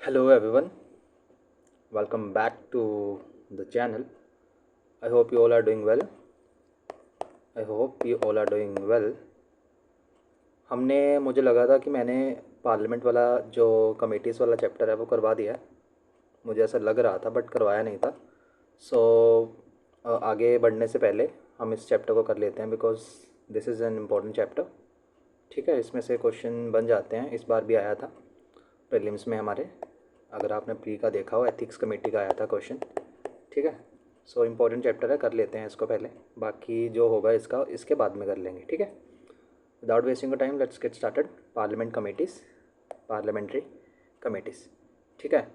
Hello everyone, welcome back to the channel. I hope you all are doing well. I hope you all are doing well. मुझे लगा था कि मैंने parliament वाला जो committees वाला चैप्टर है वो करवा दिया है। मुझे ऐसा लग रहा था बट करवाया नहीं था। सो आगे बढ़ने से पहले हम इस चैप्टर को कर लेते हैं because this is an important chapter. ठीक है, इसमें से क्वेश्चन बन जाते हैं। इस बार भी आया था प्रीलिम्स में हमारे, अगर आपने प्री का देखा हो, एथिक्स कमेटी का आया था क्वेश्चन। ठीक है, सो इम्पोर्टेंट चैप्टर है, कर लेते हैं इसको पहले, बाकी जो होगा इसके बाद में कर लेंगे। ठीक है, without wasting time let's get started. Parliamentary committees. ठीक है,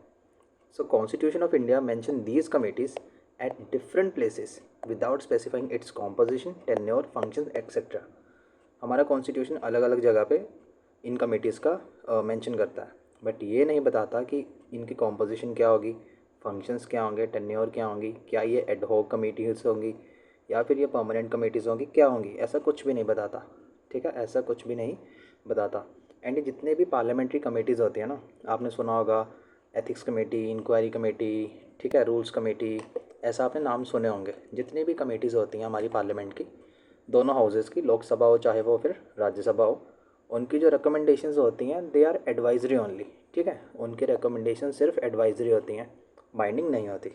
so constitution of India mention these committees at different places without specifying its composition, tenure, function etcetera. हमारा कॉन्स्टिट्यूशन अलग अलग जगह पे इन कमेटीज़ का मेंशन करता है, बट ये नहीं बताता कि इनकी कॉम्पोजिशन क्या होगी, फंक्शंस क्या होंगे, टेन्योर क्या होंगी, क्या ये एडहॉक कमेटीज़ होंगी या फिर ये परमानेंट कमेटीज़ होंगी, क्या होंगी, ऐसा कुछ भी नहीं बताता। ठीक है, ऐसा कुछ भी नहीं बताता। एंड ये जितने भी पार्लियामेंट्री कमेटीज़ होती हैं ना, आपने सुना होगा एथिक्स कमेटी, इंक्वायरी कमेटी, ठीक है, रूल्स कमेटी, ऐसा आपने नाम सुने होंगे। जितनी भी कमेटीज़ होती हैं हमारी पार्लियामेंट की, दोनों हाउसेज़ की, लोकसभा हो चाहे वो फिर राज्यसभा हो, उनकी जो रिकमेंडेशंस होती हैं दे आर एडवाइजरी ओनली। ठीक है, उनकी रिकमेंडेशन सिर्फ एडवाइजरी होती हैं, बाइंडिंग नहीं होती।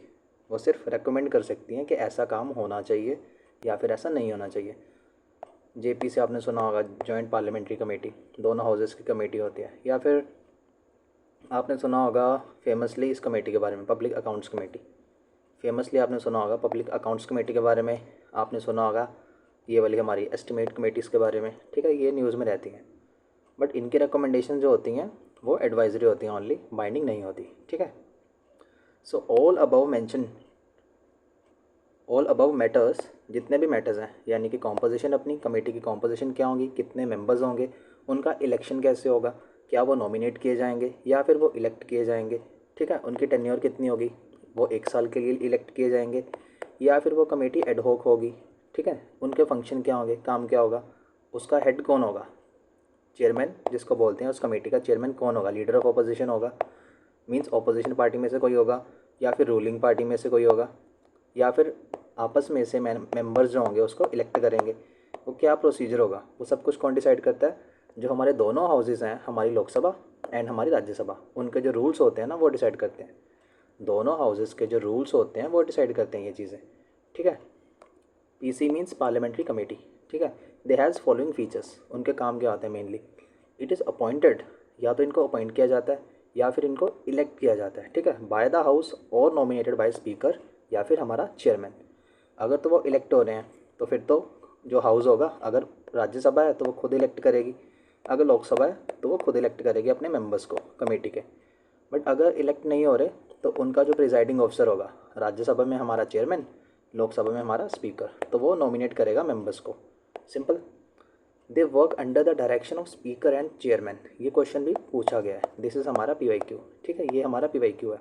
वो सिर्फ रेकमेंड कर सकती हैं कि ऐसा काम होना चाहिए या फिर ऐसा नहीं होना चाहिए। जेपी से आपने सुना होगा, जॉइंट पार्लियामेंट्री कमेटी, दोनों हाउसेज़ की कमेटी होती है। या फिर आपने सुना होगा फेमसली इस कमेटी के बारे में, पब्लिक अकाउंट्स कमेटी। फेमसली आपने सुना होगा पब्लिक अकाउंट्स कमेटी के बारे में। आपने सुना होगा ये वाली हमारी एस्टिमेट कमेटीज़ के बारे में। ठीक है, ये न्यूज़ में रहती हैं, बट इनकी रिकमेंडेशन जो होती हैं वो एडवाइजरी होती हैं ओनली, बाइंडिंग नहीं होती। ठीक है, सो ऑल अबव मैटर्स, जितने भी मैटर्स हैं, यानी कि कॉम्पोजिशन, अपनी कमेटी की कॉम्पोजिशन क्या होगी, कितने मेंबर्स होंगे, उनका इलेक्शन कैसे होगा, क्या वो नॉमिनेट किए जाएंगे या फिर वो इलेक्ट किए जाएंगे। ठीक है, उनकी टेन्योर कितनी होगी, वो 1 साल के लिए इलेक्ट किए जाएंगे या फिर वो कमेटी एडहॉक होगी। ठीक है, उनके फंक्शन क्या होंगे, काम क्या होगा, उसका हेड कौन होगा, चेयरमैन जिसको बोलते हैं, उस कमेटी का चेयरमैन कौन होगा, लीडर ऑफ अपोजिशन होगा, मींस अपोजिशन पार्टी में से कोई होगा या फिर रूलिंग पार्टी में से कोई होगा, या फिर आपस में से मेंबर्स जो होंगे उसको इलेक्ट करेंगे। वो क्या प्रोसीजर होगा, वो सब कुछ कौन डिसाइड करता है, जो हमारे दोनों हाउसेज हैं, हमारी लोकसभा एंड हमारी राज्यसभा, उनके जो रूल्स होते हैं ना वो डिसाइड करते हैं। दोनों हाउसेज के जो रूल्स होते हैं वो डिसाइड करते हैं ये चीज़ें। ठीक है, पीसी मीन्स पार्लियामेंट्री कमेटी। ठीक है, दे हैज़ फॉलोइंग फीचर्स, उनके काम क्या होते हैं मेनली। इट इज़ अपॉइंटेड, या तो इनको अपॉइंट किया जाता है या फिर इनको इलेक्ट किया जाता है। ठीक है, बाय द हाउस और नॉमिनेटेड बाय स्पीकर या फिर हमारा चेयरमैन। अगर तो वो इलेक्ट हो रहे हैं तो फिर तो जो हाउस होगा, अगर राज्यसभा है तो वो खुद इलेक्ट करेगी, अगर लोकसभा है तो वो खुद इलेक्ट करेगी अपने मेंबर्स को कमेटी के। बट अगर इलेक्ट नहीं हो रहे तो उनका जो प्रिजाइडिंग ऑफिसर होगा, राज्यसभा में हमारा चेयरमैन, लोकसभा में हमारा स्पीकर, तो वो नॉमिनेट करेगा मेंबर्स को। Simple. They work under the direction of speaker and chairman, ये क्वेश्चन भी पूछा गया है। दिस इज़ हमारा PYQ। ठीक है, ये हमारा PYQ है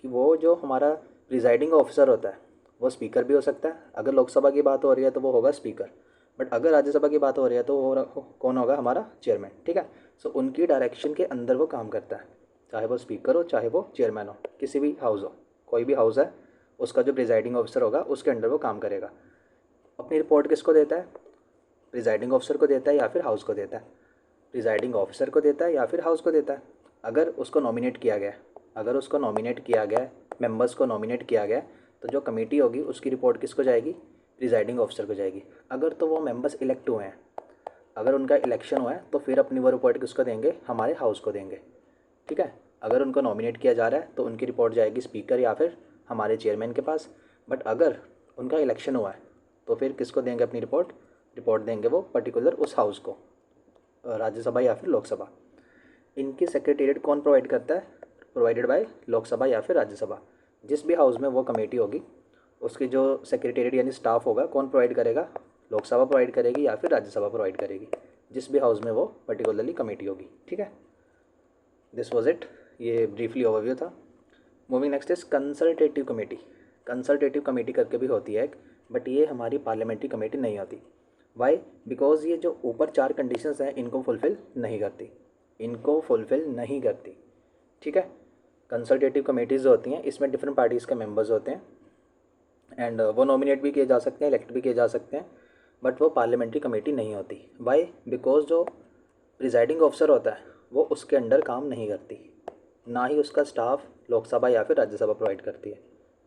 कि वो जो हमारा प्रिजाइडिंग ऑफिसर होता है वो स्पीकर भी हो सकता है। अगर लोकसभा की बात हो रही है तो वो होगा स्पीकर, बट अगर राज्यसभा की बात हो रही है तो कौन होगा, हमारा चेयरमैन। ठीक है, सो उनकी डायरेक्शन के अंदर वो काम करता है, चाहे वो स्पीकर हो चाहे वो चेयरमैन हो, किसी भी हाउस हो, कोई भी हाउस है, उसका जो प्रिजाइडिंग ऑफिसर होगा उसके अंडर वो काम करेगा। अपनी रिपोर्ट किसको देता है, प्रिजाइडिंग ऑफिसर को देता है या फिर हाउस को देता है, प्रिजाइडिंग ऑफिसर को देता है या फिर हाउस को देता है। अगर उसको नॉमिनेट किया गया है, अगर उसको नॉमिनेट किया गया है, मेंबर्स को नॉमिनेट किया गया है, तो जो कमेटी होगी उसकी रिपोर्ट किसको जाएगी, प्रिजाइडिंग ऑफिसर को जाएगी। अगर तो वो मेंबर्स इलेक्ट हुए हैं, अगर उनका इलेक्शन हुआ है तो फिर अपनी वो रिपोर्ट किसको देंगे, हमारे हाउस को देंगे। ठीक है, अगर उनको नॉमिनेट किया जा रहा है तो उनकी रिपोर्ट जाएगी स्पीकर या फिर हमारे चेयरमैन के पास। बट अगर उनका इलेक्शन हुआ है तो फिर किसको देंगे अपनी रिपोर्ट, रिपोर्ट देंगे वो पर्टिकुलर उस हाउस को, राज्यसभा या फिर लोकसभा। इनकी सेक्रेटेरिएट कौन प्रोवाइड करता है, प्रोवाइडेड बाय लोकसभा या फिर राज्यसभा। जिस भी हाउस में वो कमेटी होगी उसकी जो सेक्रेटेरिएट यानी स्टाफ होगा कौन प्रोवाइड करेगा, लोकसभा प्रोवाइड करेगी या फिर राज्यसभा प्रोवाइड करेगी, जिस भी हाउस में वो पर्टिकुलरली कमेटी होगी। ठीक है, दिस वॉज इट, ये ब्रीफली ओवरव्यू था। Moving next is consultative committee. Consultative committee करके भी होती है एक, बट ये हमारी पार्लियामेंट्री कमेटी नहीं होती। वाई, बिकॉज ये जो ऊपर 4 कंडीशंस हैं इनको फुलफ़िल नहीं करती, इनको फुलफ़िल नहीं करती। ठीक है, कंसल्टेटिव कमेटीज़ होती हैं, इसमें डिफरेंट पार्टीज़ के मेंबर्स होते हैं एंड वो नॉमिनेट भी किए जा सकते हैं, इलेक्ट भी किए जा सकते हैं, बट वो पार्लियामेंट्री कमेटी नहीं होती। वाई? बिकॉज जो प्रिजाइडिंग ऑफिसर होता है वो उसके अंडर काम नहीं करती, ना ही उसका स्टाफ लोकसभा या फिर राज्यसभा प्रोवाइड करती है।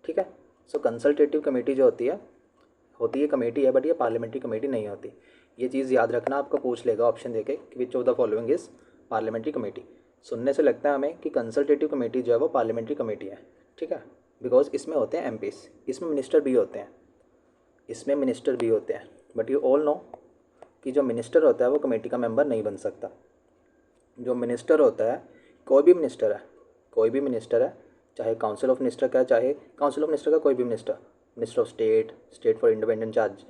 ठीक है। सो कंसल्टेटिव कमेटी जो होती है कमेटी है, बट ये पार्लियामेंट्री कमेटी नहीं होती। ये चीज़ याद रखना, आपको पूछ लेगा ऑप्शन देके कि विच of the following is parliamentary committee. सुनने से लगता है हमें कि कंसल्टेटिव कमेटी जो है वो पार्लियामेंट्री कमेटी है। ठीक है, बिकॉज इसमें होते हैं एमपीज़, इसमें मिनिस्टर भी होते हैं, बट यू ऑल नो कि जो मिनिस्टर होता है वो कमेटी का मेंबर नहीं बन सकता। जो मिनिस्टर होता है, कोई भी मिनिस्टर है, चाहे काउंसिल ऑफ मिनिस्टर का, चाहे काउंसिल ऑफ मिनिस्टर का कोई भी minister of state for independent charge,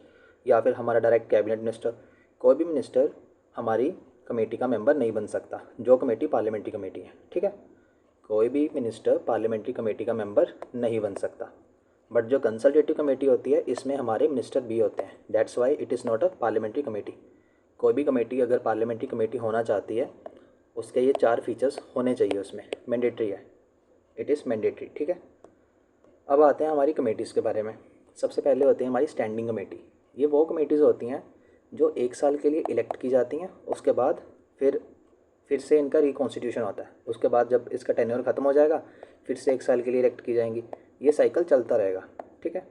या फिर हमारा डायरेक्ट कैबिनेट मिनिस्टर, कोई भी मिनिस्टर हमारी कमेटी का मेंबर नहीं बन सकता, जो कमेटी पार्लियामेंट्री कमेटी है। ठीक है, कोई भी मिनिस्टर पार्लियामेंट्री कमेटी का मेंबर नहीं बन सकता। बट जो कंसल्टेटिव कमेटी होती है इसमें हमारे मिनिस्टर भी होते हैं, that's why it is not a parliamentary committee. कोई भी कमेटी अगर पार्लियामेंट्री कमेटी होना चाहती है, उसके ये 4 फीचर्स होने चाहिए, उसमें मैंडेटरी है, इट इज़ मैंडेटरी। ठीक है, अब आते हैं हमारी कमेटीज़ के बारे में। सबसे पहले होती है हमारी स्टैंडिंग कमेटी। ये वो कमेटीज़ होती हैं जो 1 साल के लिए इलेक्ट की जाती हैं, उसके बाद फिर से इनका रिकॉन्स्टिट्यूशन होता है। उसके बाद जब इसका टेन्योर ख़त्म हो जाएगा, फिर से 1 साल के लिए इलेक्ट की जाएंगी। ये साइकिल चलता रहेगा। ठीक है,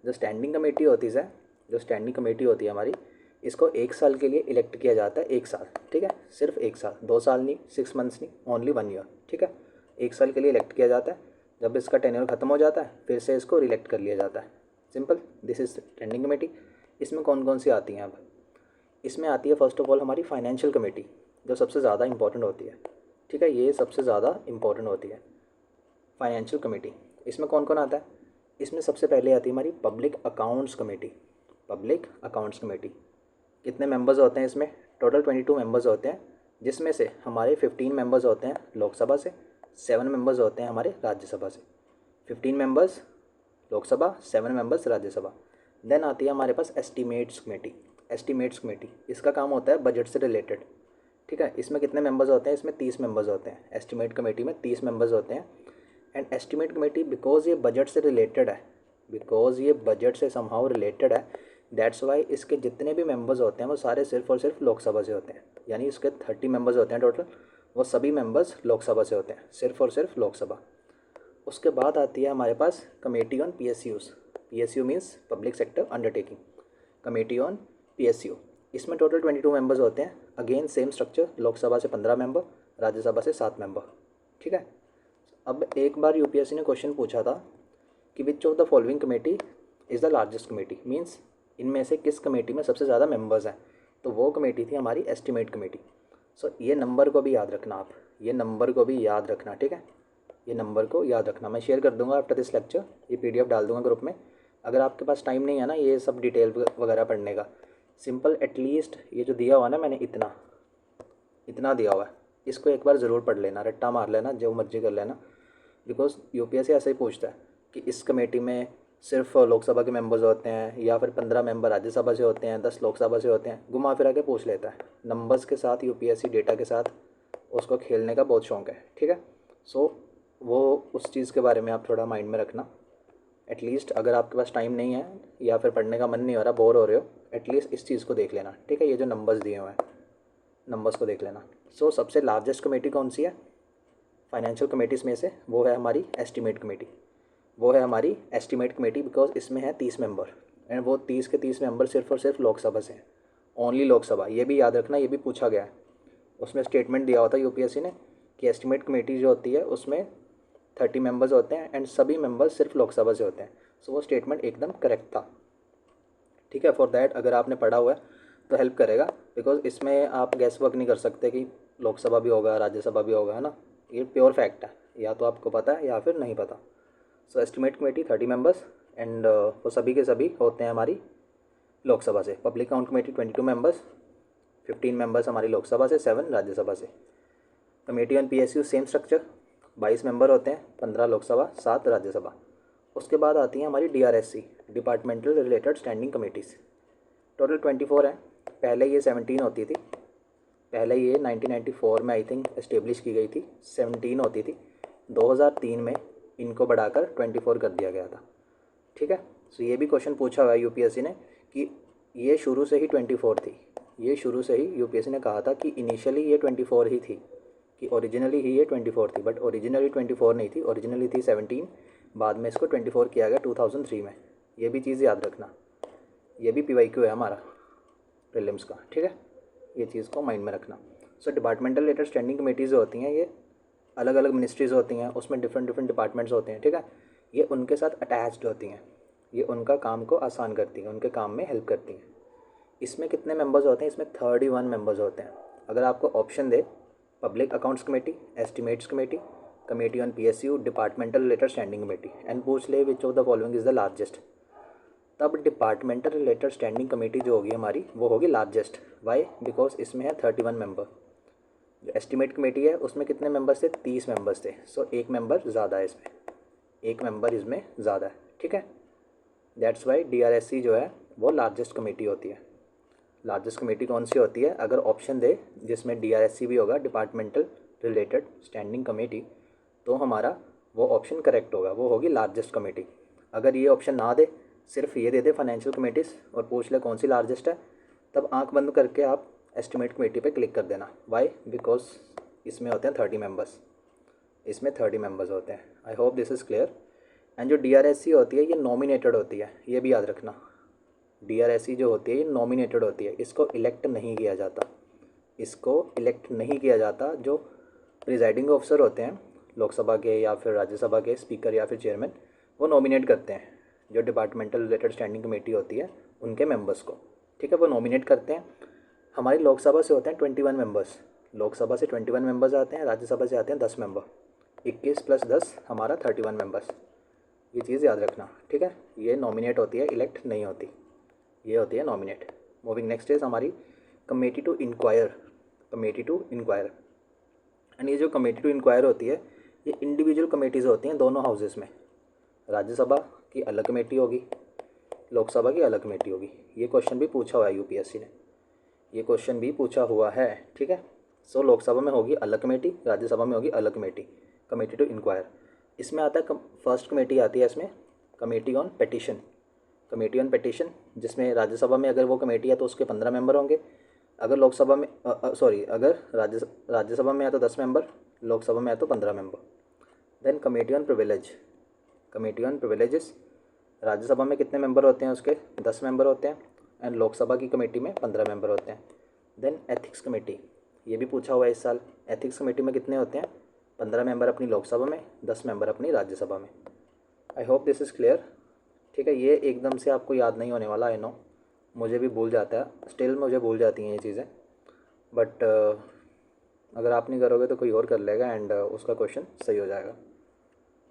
जो स्टैंडिंग कमेटी होती है हमारी, इसको 1 साल के लिए इलेक्ट किया जाता है, 1 साल। ठीक है, सिर्फ 1 साल, 2 साल नहीं, 6 मंथ्स नहीं, ओनली 1 ईयर। ठीक है, 1 साल के लिए इलेक्ट किया जाता है। जब इसका टेन्योर ख़त्म हो जाता है, फिर से इसको रिलेक्ट कर लिया जाता है। Simple, this is standing committee. इसमें कौन कौन सी आती हैं? अब इसमें आती है फर्स्ट ऑफ ऑल हमारी फाइनेंशियल कमेटी, जो सबसे ज़्यादा इंपॉर्टेंट होती है। ठीक है, ये सबसे ज़्यादा इंपॉर्टेंट होती है फाइनेंशियल कमेटी। इसमें कौन कौन आता है? इसमें सबसे पहले आती है हमारी पब्लिक अकाउंट्स कमेटी। कितने मेंबर्स होते हैं इसमें? टोटल 22 मेंबर्स होते हैं, जिसमें से हमारे 15 मेंबर्स होते हैं लोकसभा से, 7 मेंबर्स होते हैं हमारे राज्यसभा से। 15 members Lok Sabha, 7 members Rajya Sabha. Then आती है हमारे पास एस्टीमेट्स कमेटी। इसका काम होता है बजट से रिलेटेड। ठीक है, इसमें कितने मेंबर्स होते हैं? इसमें 30 मेंबर्स होते हैं। एस्टीमेट कमेटी में 30 मेंबर्स होते हैं। एंड एस्टीमेट कमेटी बिकॉज ये बजट से समहाउ रिलेटेड है, दैट्स वाई इसके जितने भी मेंबर्स होते हैं वो सारे सिर्फ और सिर्फ लोकसभा से होते हैं। यानी इसके 30 मेंबर्स होते हैं टोटल, वो सभी मेंबर्स लोकसभा से होते हैं, सिर्फ और सिर्फ लोकसभा। उसके बाद आती है हमारे पास committee on PSU means public sector undertaking. Committee on PSU, इसमें टोटल 22 मेंबर्स होते हैं। अगेन सेम स्ट्रक्चर, लोकसभा से 15 मेंबर, राज्यसभा से 7 मेंबर। ठीक है, अब एक बार UPSC ने क्वेश्चन पूछा था कि विच of the following committee is the largest committee, means इनमें से किस कमेटी में सबसे ज़्यादा मेंबर्स हैं? तो वो कमेटी थी हमारी एस्टीमेट कमेटी। सो ये नंबर को भी याद रखना आप, ठीक है, ये नंबर को याद रखना। मैं शेयर कर दूंगा आफ्टर दिस लेक्चर, ये PDF डाल दूंगा ग्रुप में। अगर आपके पास टाइम नहीं है ना ये सब डिटेल वगैरह पढ़ने का, सिंपल एटलीस्ट ये जो दिया हुआ ना मैंने, इतना दिया हुआ है, इसको एक बार ज़रूर पढ़ लेना, रट्टा मार लेना, जो मर्जी कर लेना। बिकॉज UPSC ऐसे ही पूछता है कि इस कमेटी में सिर्फ लोकसभा के मेंबर्स होते हैं या फिर 15 मेंबर राज्यसभा से होते हैं, 10 लोकसभा से होते हैं, घुमा फिरा के पूछ लेता है। नंबर्स के साथ UPSC डेटा के साथ उसको खेलने का बहुत शौक है। ठीक है, सो वो उस चीज़ के बारे में आप थोड़ा माइंड में रखना। एटलीस्ट अगर आपके पास टाइम नहीं है या फिर पढ़ने का मन नहीं हो रहा, बोर हो रहे हो, एटलीस्ट इस चीज़ को देख लेना। ठीक है, ये जो नंबर्स दिए हुए हैं, नंबर्स को देख लेना। सो सबसे लार्जेस्ट कमेटी कौन सी है फाइनेंशियल कमेटीज़ में से? वो है हमारी एस्टीमेट कमेटी। बिकॉज इसमें है 30 मेंबर, एंड वो 30 के 30 मेंबर सिर्फ और सिर्फ लोकसभा से हैं, ओनली लोकसभा। ये भी याद रखना, ये भी पूछा गया है। उसमें स्टेटमेंट दिया हुआ था UPSC ने कि एस्टीमेट कमेटी जो होती है उसमें 30 मेंबर्स होते हैं एंड सभी मेंबर्स सिर्फ लोकसभा से होते हैं। सो वो स्टेटमेंट एकदम करेक्ट था। ठीक है, फॉर दैट अगर आपने पढ़ा हुआ है तो हेल्प करेगा, बिकॉज इसमें आप गैस वर्क नहीं कर सकते कि लोकसभा भी होगा राज्यसभा भी होगा, है ना। ये प्योर फैक्ट है, या तो आपको पता है या फिर नहीं पता। सो एस्टीमेट कमेटी 30 मेंबर्स एंड वो सभी के सभी होते हैं हमारी लोकसभा से। Public account committee 22 members, 15 members हमारी लोकसभा से, 7 राज्यसभा से। Committee on PSU same structure, 22 member होते हैं, 15 लोकसभा, 7 राज्यसभा। उसके बाद आती हैं हमारी DRSC, departmental related standing committees. Total 24 हैं। पहले ये 17 होती थी, पहले ये 1994 में आई थिंक इस्टेब्लिश की गई थी, 17 होती थी। 2003 में इनको बढ़ाकर 24 कर दिया गया था। ठीक है, सो ये भी क्वेश्चन पूछा हुआ है यूपीएससी ने कि ये शुरू से ही 24 थी। ये शुरू से ही यूपीएससी ने कहा था कि इनिशियली ये 24 ही थी, कि ओरिजिनली ही ये 24 थी, बट ओरिजिनली 24 नहीं थी, ओरिजिनली थी 17। बाद में इसको 24 किया गया 2003 में। ये भी चीज़ याद रखना, ये भी पीवाईक्यू है हमारा प्रीलिम्स का। ठीक है, ये चीज़ को माइंड में रखना। सो डिपार्टमेंटल लेटर स्टैंडिंग कमेटीज़ जो होती हैं ये अलग अलग मिनिस्ट्रीज़ होती हैं, उसमें डिफरेंट डिफरेंट डिपार्टमेंट्स होते हैं। ठीक है, ये उनके साथ अटैच्ड होती हैं, ये उनका काम को आसान करती हैं, उनके काम में हेल्प करती हैं। इसमें कितने मेंबर्स होते हैं? इसमें 31 मेंबर्स होते हैं। अगर आपको ऑप्शन दे public accounts committee, estimates committee, committee on PSU, departmental letter standing committee, and पूछ ले which of the following is the largest, तब डिपार्टमेंटल लेटर स्टैंडिंग कमेटी जो होगी हमारी वो होगी लार्जेस्ट। वाई? बिकॉज इसमें है 31 मेंबर। जो एस्टिमेट कमेटी है उसमें कितने मेंबर्स थे? 30 मेंबर्स थे। सो एक मेंबर ज़्यादा है इसमें, एक मेंबर इसमें ज़्यादा है। ठीक है, दैट्स वाई डीआरएससी जो है वो लार्जेस्ट कमेटी होती है। लार्जेस्ट कमेटी कौन सी होती है? अगर ऑप्शन दे जिसमें डीआरएससी भी होगा, डिपार्टमेंटल रिलेटेड स्टैंडिंग कमेटी, तो हमारा वो ऑप्शन करेक्ट होगा, वो होगी लार्जेस्ट कमेटी। अगर ये ऑप्शन ना दे, सिर्फ ये दे दे फाइनेंशियल कमेटीज़ और पूछ ले कौन सी लार्जेस्ट है, तब आंख बंद करके आप एस्टिमेट कमेटी पे क्लिक कर देना। वाई? बिकॉज इसमें होते हैं 30 मेंबर्स, इसमें 30 मेंबर्स होते हैं। आई hope this is clear. And जो डीआरएससी होती है ये नॉमिनेटेड होती है, ये भी याद रखना। डीआरएससी जो होती है ये नॉमिनेटेड होती है, इसको इलेक्ट नहीं किया जाता, इसको इलेक्ट नहीं किया जाता। जो प्रिजाइडिंग ऑफिसर होते हैं लोकसभा के या फिर राज्यसभा के स्पीकर या फिर चेयरमैन, वो नॉमिनेट करते हैं जो डिपार्टमेंटल रिलेटेड स्टैंडिंग कमेटी होती है उनके मेंबर्स को। ठीक है, वो नॉमिनेट करते हैं। हमारी लोकसभा से होते हैं 21 मेंबर्स, लोकसभा से 21 मेंबर्स आते हैं, राज्यसभा से आते हैं 10 मेंबर, 21 + 10 हमारा 31 मेंबर्स। ये चीज़ याद रखना। ठीक है, ये नॉमिनेट होती है, इलेक्ट नहीं होती, ये होती है नॉमिनेट। मूविंग नेक्स्ट इज हमारी committee to inquire. Committee to inquire, and ये जो कमेटी टू इंक्वायर होती है ये इंडिविजुअल कमेटीज़ होती हैं दोनों हाउसेस में। राज्यसभा की अलग कमेटी होगी, लोकसभा की अलग कमेटी होगी। ये क्वेश्चन भी पूछा हुआ है यूपीएससी ने, ये क्वेश्चन भी पूछा हुआ है। ठीक है, सो लोकसभा में होगी अलग कमेटी, राज्यसभा में होगी अलग कमेटी, कमेटी टू इंक्वायर। इसमें आता है फर्स्ट कमेटी आती है इसमें committee on petition. Committee on petition, जिसमें राज्यसभा में अगर वो कमेटी है तो उसके 15 मेंबर होंगे, अगर लोकसभा में अगर राज्यसभा में है तो 10 मेंबर, लोकसभा में है तो 15 member. Then committee on privilege. Committee on privileges, Rajya Sabha में कितने मेंबर होते हैं? उसके 10 मेंबर होते हैं, एंड लोकसभा की कमेटी में 15 मेंबर होते हैं। देन एथिक्स कमेटी, ये भी पूछा हुआ है इस साल। एथिक्स कमेटी में कितने होते हैं? 15 मेंबर अपनी लोकसभा में, 10 मेंबर अपनी राज्यसभा में। आई होप दिस इज़ क्लियर। ठीक है, ये एकदम से आपको याद नहीं होने वाला, आई नो, मुझे भी भूल जाता है, स्टिल मुझे भूल जाती हैं ये चीज़ें, बट अगर आप नहीं करोगे तो कोई और कर लेगा एंड उसका क्वेश्चन सही हो जाएगा।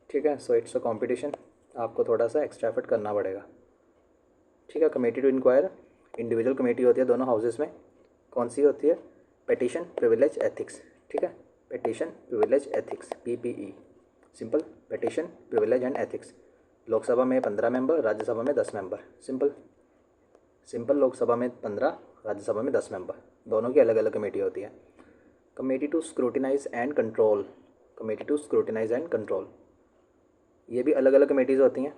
ठीक है, सो इट्स अ कॉम्पिटिशन, आपको थोड़ा सा एक्स्ट्रा एफर्ट करना पड़ेगा। ठीक है, committee to inquire individual committee होती है दोनों हाउसेस में। कौन सी होती है? Petition, privilege, ethics. ठीक है, petition, privilege, ethics, PPE, simple. Petition, privilege and ethics. Lok Sabha में 15 मेंबर, राज्यसभा में 10 मेंबर, सिंपल सिंपल। लोकसभा में 15, राज्यसभा में 10 मेंबर, दोनों की अलग अलग कमेटी होती है। Committee to scrutinise and control. Committee to scrutinise and control, ये भी अलग अलग कमेटीज़ होती हैं,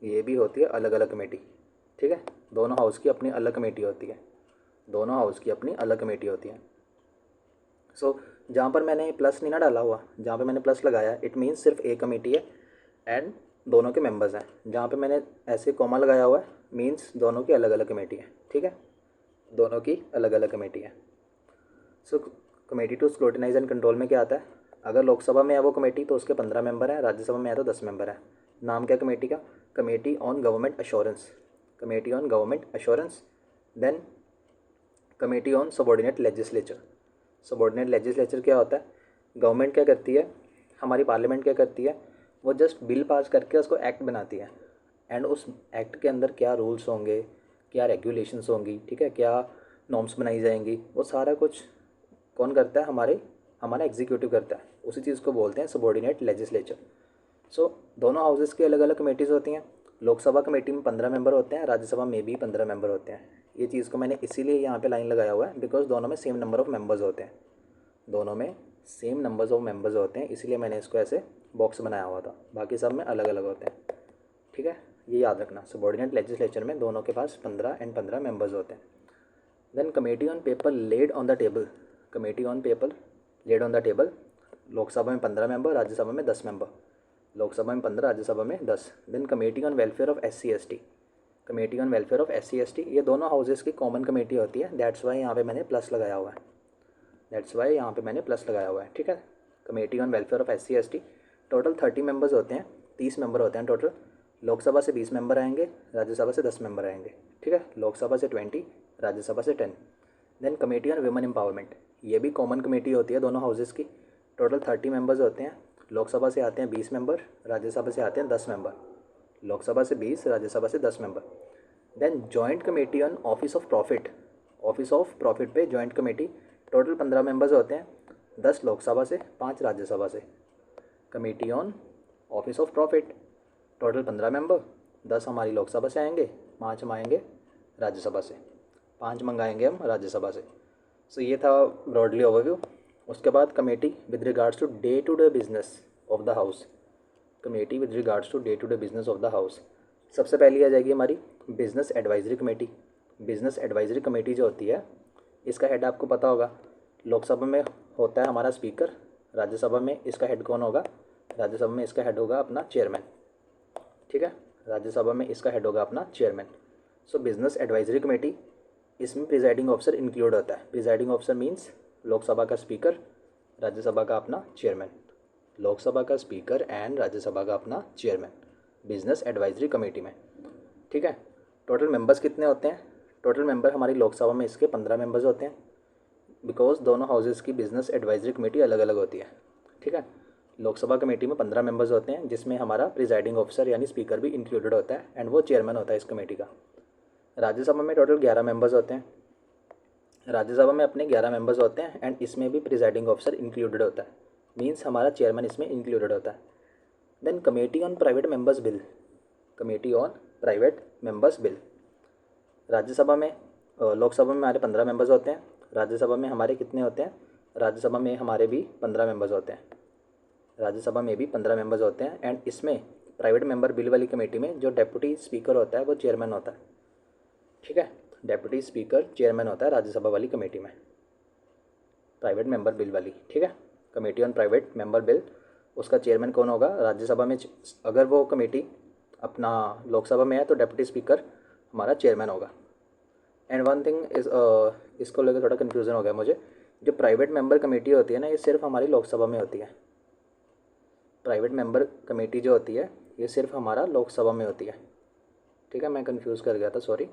ये भी होती है अलग अलग कमेटी। ठीक है, दोनों हाउस की अपनी अलग कमेटी होती है, दोनों हाउस की अपनी अलग कमेटी होती है। सो जहाँ पर मैंने प्लस नहीं ना डाला हुआ, जहाँ पे मैंने प्लस लगाया, इट मीन्स सिर्फ एक कमेटी है एंड दोनों के मेंबर्स हैं। जहाँ पे मैंने ऐसे कॉमा लगाया हुआ है, मीन्स दोनों की अलग अलग कमेटी है। ठीक है, दोनों की अलग अलग कमेटी है। So committee to scrutinise and control में क्या आता है? अगर लोकसभा में है वो कमेटी तो उसके 15 मेंबर हैं, राज्यसभा में है तो 10 मेंबर है। नाम क्या कमेटी का? Committee on government assurance. Committee on government assurance. Then committee on subordinate legislature. Subordinate legislature क्या होता है? गवर्नमेंट क्या करती है, हमारी पार्लियामेंट क्या करती है, वो जस्ट बिल पास करके उसको एक्ट बनाती है, एंड उस एक्ट के अंदर क्या रूल्स होंगे, क्या रेगुलेशंस होंगी, ठीक है, क्या नॉर्म्स बनाई जाएंगी, वो सारा कुछ कौन करता है? हमारा एग्जीक्यूटिव करता है। उसी चीज़ को बोलते हैं सबॉर्डिनेट लेजिस्लेचर। सो दोनों हाउसेस की अलग अलग कमेटीज़ होती हैं। लोकसभा कमेटी में 15 मेंबर होते हैं, राज्यसभा में भी 15 मेंबर होते हैं। ये चीज़ को मैंने इसीलिए यहाँ पे लाइन लगाया हुआ है बिकॉज दोनों में सेम नंबर ऑफ़ मेंबर्स होते हैं, दोनों में सेम नंबर्स ऑफ मेंबर्स होते हैं, इसीलिए मैंने इसको ऐसे बॉक्स बनाया हुआ था, बाकी सब में अलग अलग होते हैं। ठीक है, ये याद रखना। सबॉर्डिनेट लेजिस्लेचर में दोनों के पास 15 एंड 15 मेंबर्स होते हैं। Then committee on paper laid on the table, committee on paper laid on the table, Lok Sabha में 15 मेंबर, राज्यसभा में 10 मेंबर, लोकसभा में 15, राज्यसभा में 10। Then committee on welfare of SC ST, committee on welfare of SC ST, ये दोनों houses की common committee होती है, that's why यहाँ पे मैंने प्लस लगाया हुआ है, दैट्स वाई यहाँ पे मैंने प्लस लगाया हुआ है। ठीक है, committee on welfare of SC ST total 30 members होते हैं, 30 मेंबर होते हैं टोटल। लोकसभा से 20 मेंबर आएंगे, राज्यसभा से 10 मेंबर आएंगे। ठीक है, लोकसभा से 20, राज्यसभा से 10। Then committee on women empowerment, ये भी कॉमन कमेटी होती है दोनों हाउसेस की, टोटल 30 मेंबर्स होते हैं। लोकसभा से आते हैं 20 मेंबर, राज्यसभा से आते हैं 10 मेंबर, लोकसभा से 20, राज्यसभा से 10 member. Then joint committee on office of profit, office of profit पे जॉइंट कमेटी, टोटल 15 मेंबर्स होते हैं, 10 लोकसभा से, 5 राज्यसभा से। Committee on office of profit total 15 member, 10 हमारी लोकसभा से आएंगे, 5 हम आएंगे राज्यसभा से, 5 मंगाएंगे हम राज्यसभा से। सो ये था ब्रॉडली ओवरव्यू। उसके बाद committee with regards to day business of the house, committee with regards to day business of the house. सबसे पहली आ जाएगी हमारी business advisory committee. Business advisory committee जो होती है, इसका हेड आपको पता होगा, लोकसभा में होता है हमारा स्पीकर, राज्यसभा में इसका हेड कौन होगा, राज्यसभा में इसका हेड होगा अपना चेयरमैन। ठीक है, राज्यसभा में इसका हेड होगा अपना चेयरमैन। सो बिजनेस एडवाइजरी कमेटी, इसमें प्रिजाइडिंग ऑफिसर इंक्लूड होता है। प्रिजाइडिंग ऑफिसर मीन्स लोकसभा का स्पीकर, राज्यसभा का अपना चेयरमैन, लोकसभा का स्पीकर एंड राज्यसभा का अपना चेयरमैन बिजनेस एडवाइजरी कमेटी में। ठीक है, टोटल मेंबर्स कितने होते हैं, टोटल मेंबर हमारी लोकसभा में इसके 15 मेंबर्स होते हैं, बिकॉज दोनों हाउसेस की बिजनेस एडवाइजरी कमेटी अलग अलग होती है। ठीक है, लोकसभा कमेटी में 15 मेंबर्स होते हैं, जिसमें हमारा प्रिजाइडिंग ऑफिसर यानी स्पीकर भी इंक्लूडेड होता है एंड वो चेयरमैन होता है इस कमेटी का। राज्यसभा में टोटल 11 मेंबर्स होते हैं, राज्यसभा में अपने 11 मेंबर्स होते हैं एंड इसमें भी प्रिजाइडिंग ऑफिसर इंक्लूडेड होता है, मीन्स हमारा चेयरमैन इसमें इंक्लूडेड होता है। Then committee on private members bill, committee on private members bill, Rajya Sabha में लोकसभा में हमारे 15 मेंबर्स होते हैं, राज्यसभा में हमारे कितने होते हैं, राज्यसभा में हमारे भी 15 मेंबर्स होते हैं, राज्यसभा में भी 15 मेंबर्स होते हैं एंड इसमें प्राइवेट मेंबर बिल वाली कमेटी में जो डेप्यूटी स्पीकर होता है वो चेयरमैन होता है। ठीक है, डेप्यूटी स्पीकर चेयरमैन होता है राज्यसभा वाली कमेटी में, प्राइवेट मेंबर बिल वाली। ठीक है, committee on private member bill, उसका चेयरमैन कौन होगा, राज्यसभा में अगर वो कमेटी अपना लोकसभा में है तो डेप्यूटी स्पीकर हमारा चेयरमैन होगा। एंड वन थिंग इज, इसको लेकर थोड़ा कन्फ्यूज़न हो गया मुझे, जो प्राइवेट मेंबर कमेटी होती है ना, ये सिर्फ हमारी लोकसभा में होती है। प्राइवेट मेंबर कमेटी जो होती है ये सिर्फ हमारा लोकसभा में होती है। ठीक है, मैं कंफ्यूज कर गया था, सॉरी।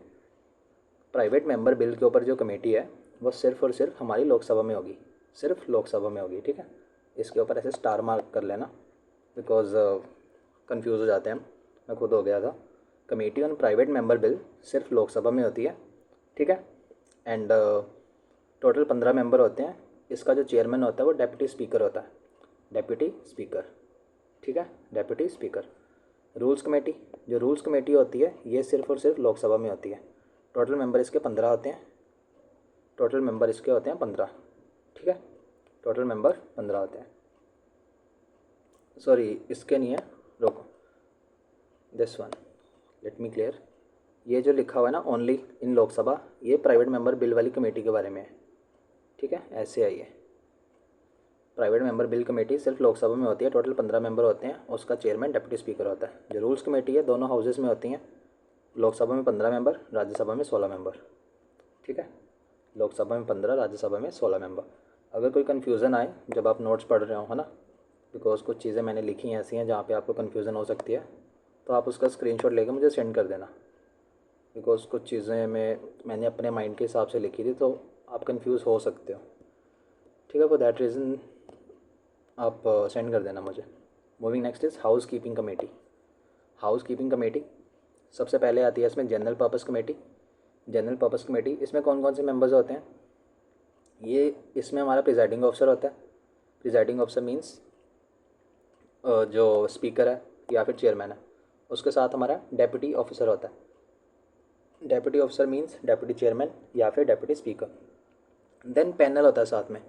प्राइवेट मेंबर बिल के ऊपर जो कमेटी है वो सिर्फ और सिर्फ हमारी लोकसभा में होगी, सिर्फ लोकसभा में होगी। ठीक है, इसके ऊपर ऐसे स्टार मार्क कर लेना, बिकॉज कंफ्यूज हो जाते हैं हम, मैं खुद हो गया था। Committee on private member bill सिर्फ लोकसभा में होती है। ठीक है, एंड टोटल 15 मेंबर होते हैं, इसका जो चेयरमैन होता है वो डेप्यूटी स्पीकर होता है, डेप्यूटी स्पीकर। ठीक है, डेप्यूटी स्पीकर। रूल्स कमेटी, जो रूल्स कमेटी होती है ये सिर्फ और सिर्फ लोकसभा में होती है। टोटल मेंबर इसके 15 होते हैं, टोटल मेंबर इसके होते हैं 15। ठीक है, टोटल मेंबर 15 होते हैं, सॉरी इसके नहीं है, रोको, this one, let me clear. ये जो लिखा हुआ है ना ओनली इन लोकसभा, ये प्राइवेट मेंबर बिल वाली कमेटी के बारे में है। ठीक है, ऐसे आइए, प्राइवेट मेंबर बिल कमेटी सिर्फ लोकसभा में होती है, टोटल 15 मेंबर होते हैं, उसका चेयरमैन डेप्यूटी स्पीकर होता है। जो रूल्स कमेटी है दोनों हाउसेस में होती हैं, लोकसभा में 15 मेंबर, राज्यसभा में 16 मेंबर। ठीक है, लोकसभा में 15, राज्यसभा में 16 मेंबर। अगर कोई कन्फ्यूज़न आए जब आप नोट्स पढ़ रहे हो, है ना, बिकॉज कुछ चीज़ें मैंने लिखी हैं ऐसी हैं जहाँ पे आपको कन्फ्यूज़न हो सकती है, तो आप उसका स्क्रीनशॉट लेके मुझे सेंड कर देना, बिकॉज कुछ चीज़ें मैंने अपने माइंड के हिसाब से लिखी थी, तो आप कन्फ्यूज़ हो सकते हो। ठीक है, फॉर दैट रीज़न आप सेंड कर देना मुझे। Moving next is house keeping committee. House keeping committee सबसे पहले आती है इसमें general purpose committee. General purpose committee, इसमें कौन कौन से मेंबर्स होते हैं, ये इसमें हमारा प्रिजाइडिंग ऑफिसर होता है। प्रिजाइडिंग ऑफिसर मीन्स जो स्पीकर है या फिर चेयरमैन है, उसके साथ हमारा डेप्यूटी ऑफिसर होता है। Deputy officer means deputy chairman या फिर डेप्यूटी स्पीकर। देन पैनल होता है साथ में,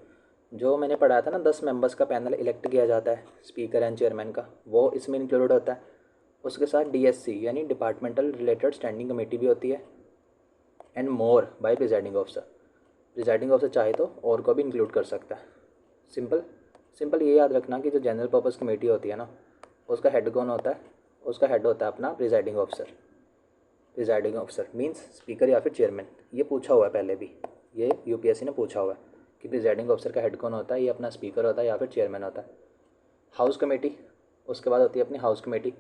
जो मैंने पढ़ाया था ना 10 मेंबर्स का पैनल इलेक्ट किया जाता है स्पीकर एंड चेयरमैन का, वो इसमें इंक्लूड होता है। उसके साथ DSC यानी डिपार्टमेंटल रिलेटेड स्टैंडिंग कमेटी भी होती है, and more by presiding officer. Presiding officer चाहे तो और को भी इंक्लूड कर सकता है। सिंपल सिंपल ये याद रखना कि जो जनरल पर्पज़ कमेटी होती है ना, उसका हेड कौन होता है? उसका हेड होता है अपना presiding officer. Presiding officer means speaker या फिर चेयरमैन। ये पूछा हुआ है पहले भी, ये UPSC ने पूछा हुआ है कि प्रिजाइडिंग ऑफिसर का हेड कौन होता है? ये अपना स्पीकर होता है या फिर चेयरमैन होता है। हाउस कमेटी, उसके बाद होती है अपनी हाउस कमेटी।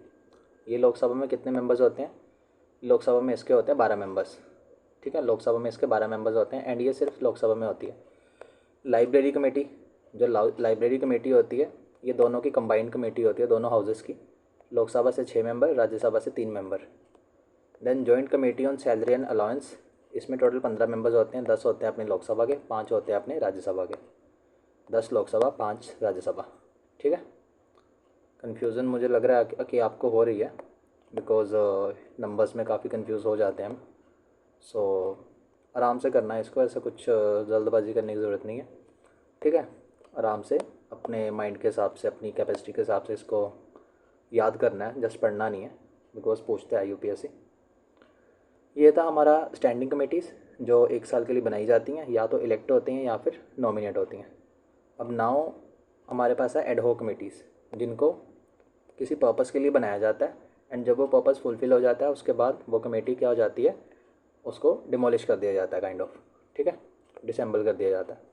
ये लोकसभा में कितने मेंबर्स होते हैं? लोकसभा में इसके होते हैं 12 मेंबर्स। ठीक है, लोकसभा में इसके 12 मेंबर्स होते हैं, एंड ये सिर्फ लोकसभा में होती है। लाइब्रेरी कमेटी, जो लाइब्रेरी कमेटी होती है, ये दोनों की कंबाइंड कमेटी होती है, दोनों हाउसेस की। लोकसभा से 6 मेंबर, राज्यसभा से 3 member. Then joint committee on salary and allowance, इसमें टोटल 15 मेंबर्स होते हैं। 10 होते हैं अपने लोकसभा के, 5 होते हैं अपने राज्यसभा के। 10 लोकसभा, 5 राज्यसभा। ठीक है, कन्फ्यूज़न मुझे लग रहा है कि आपको हो रही है, बिकॉज़ नंबर्स में काफ़ी कंफ्यूज हो जाते हैं हम। सो आराम से करना है इसको, ऐसा कुछ जल्दबाजी करने की ज़रूरत नहीं है। ठीक है, आराम से अपने माइंड के हिसाब से, अपनी कैपेसिटी के हिसाब से इसको याद करना है, जस्ट पढ़ना नहीं है, बिकॉज पूछते हैं UPSC। ये था हमारा स्टैंडिंग कमेटीज़ जो 1 साल के लिए बनाई जाती हैं, या तो इलेक्ट होती हैं या फिर नॉमिनेट होती हैं। अब नाउ हमारे पास है एडहॉक कमेटीज़, जिनको किसी पर्पस के लिए बनाया जाता है, एंड जब वो पर्पस फुलफ़िल हो जाता है उसके बाद वो कमेटी क्या हो जाती है, उसको डिमोलिश कर दिया जाता है, काइंड ऑफ। ठीक है, डिसेंबल कर दिया जाता है।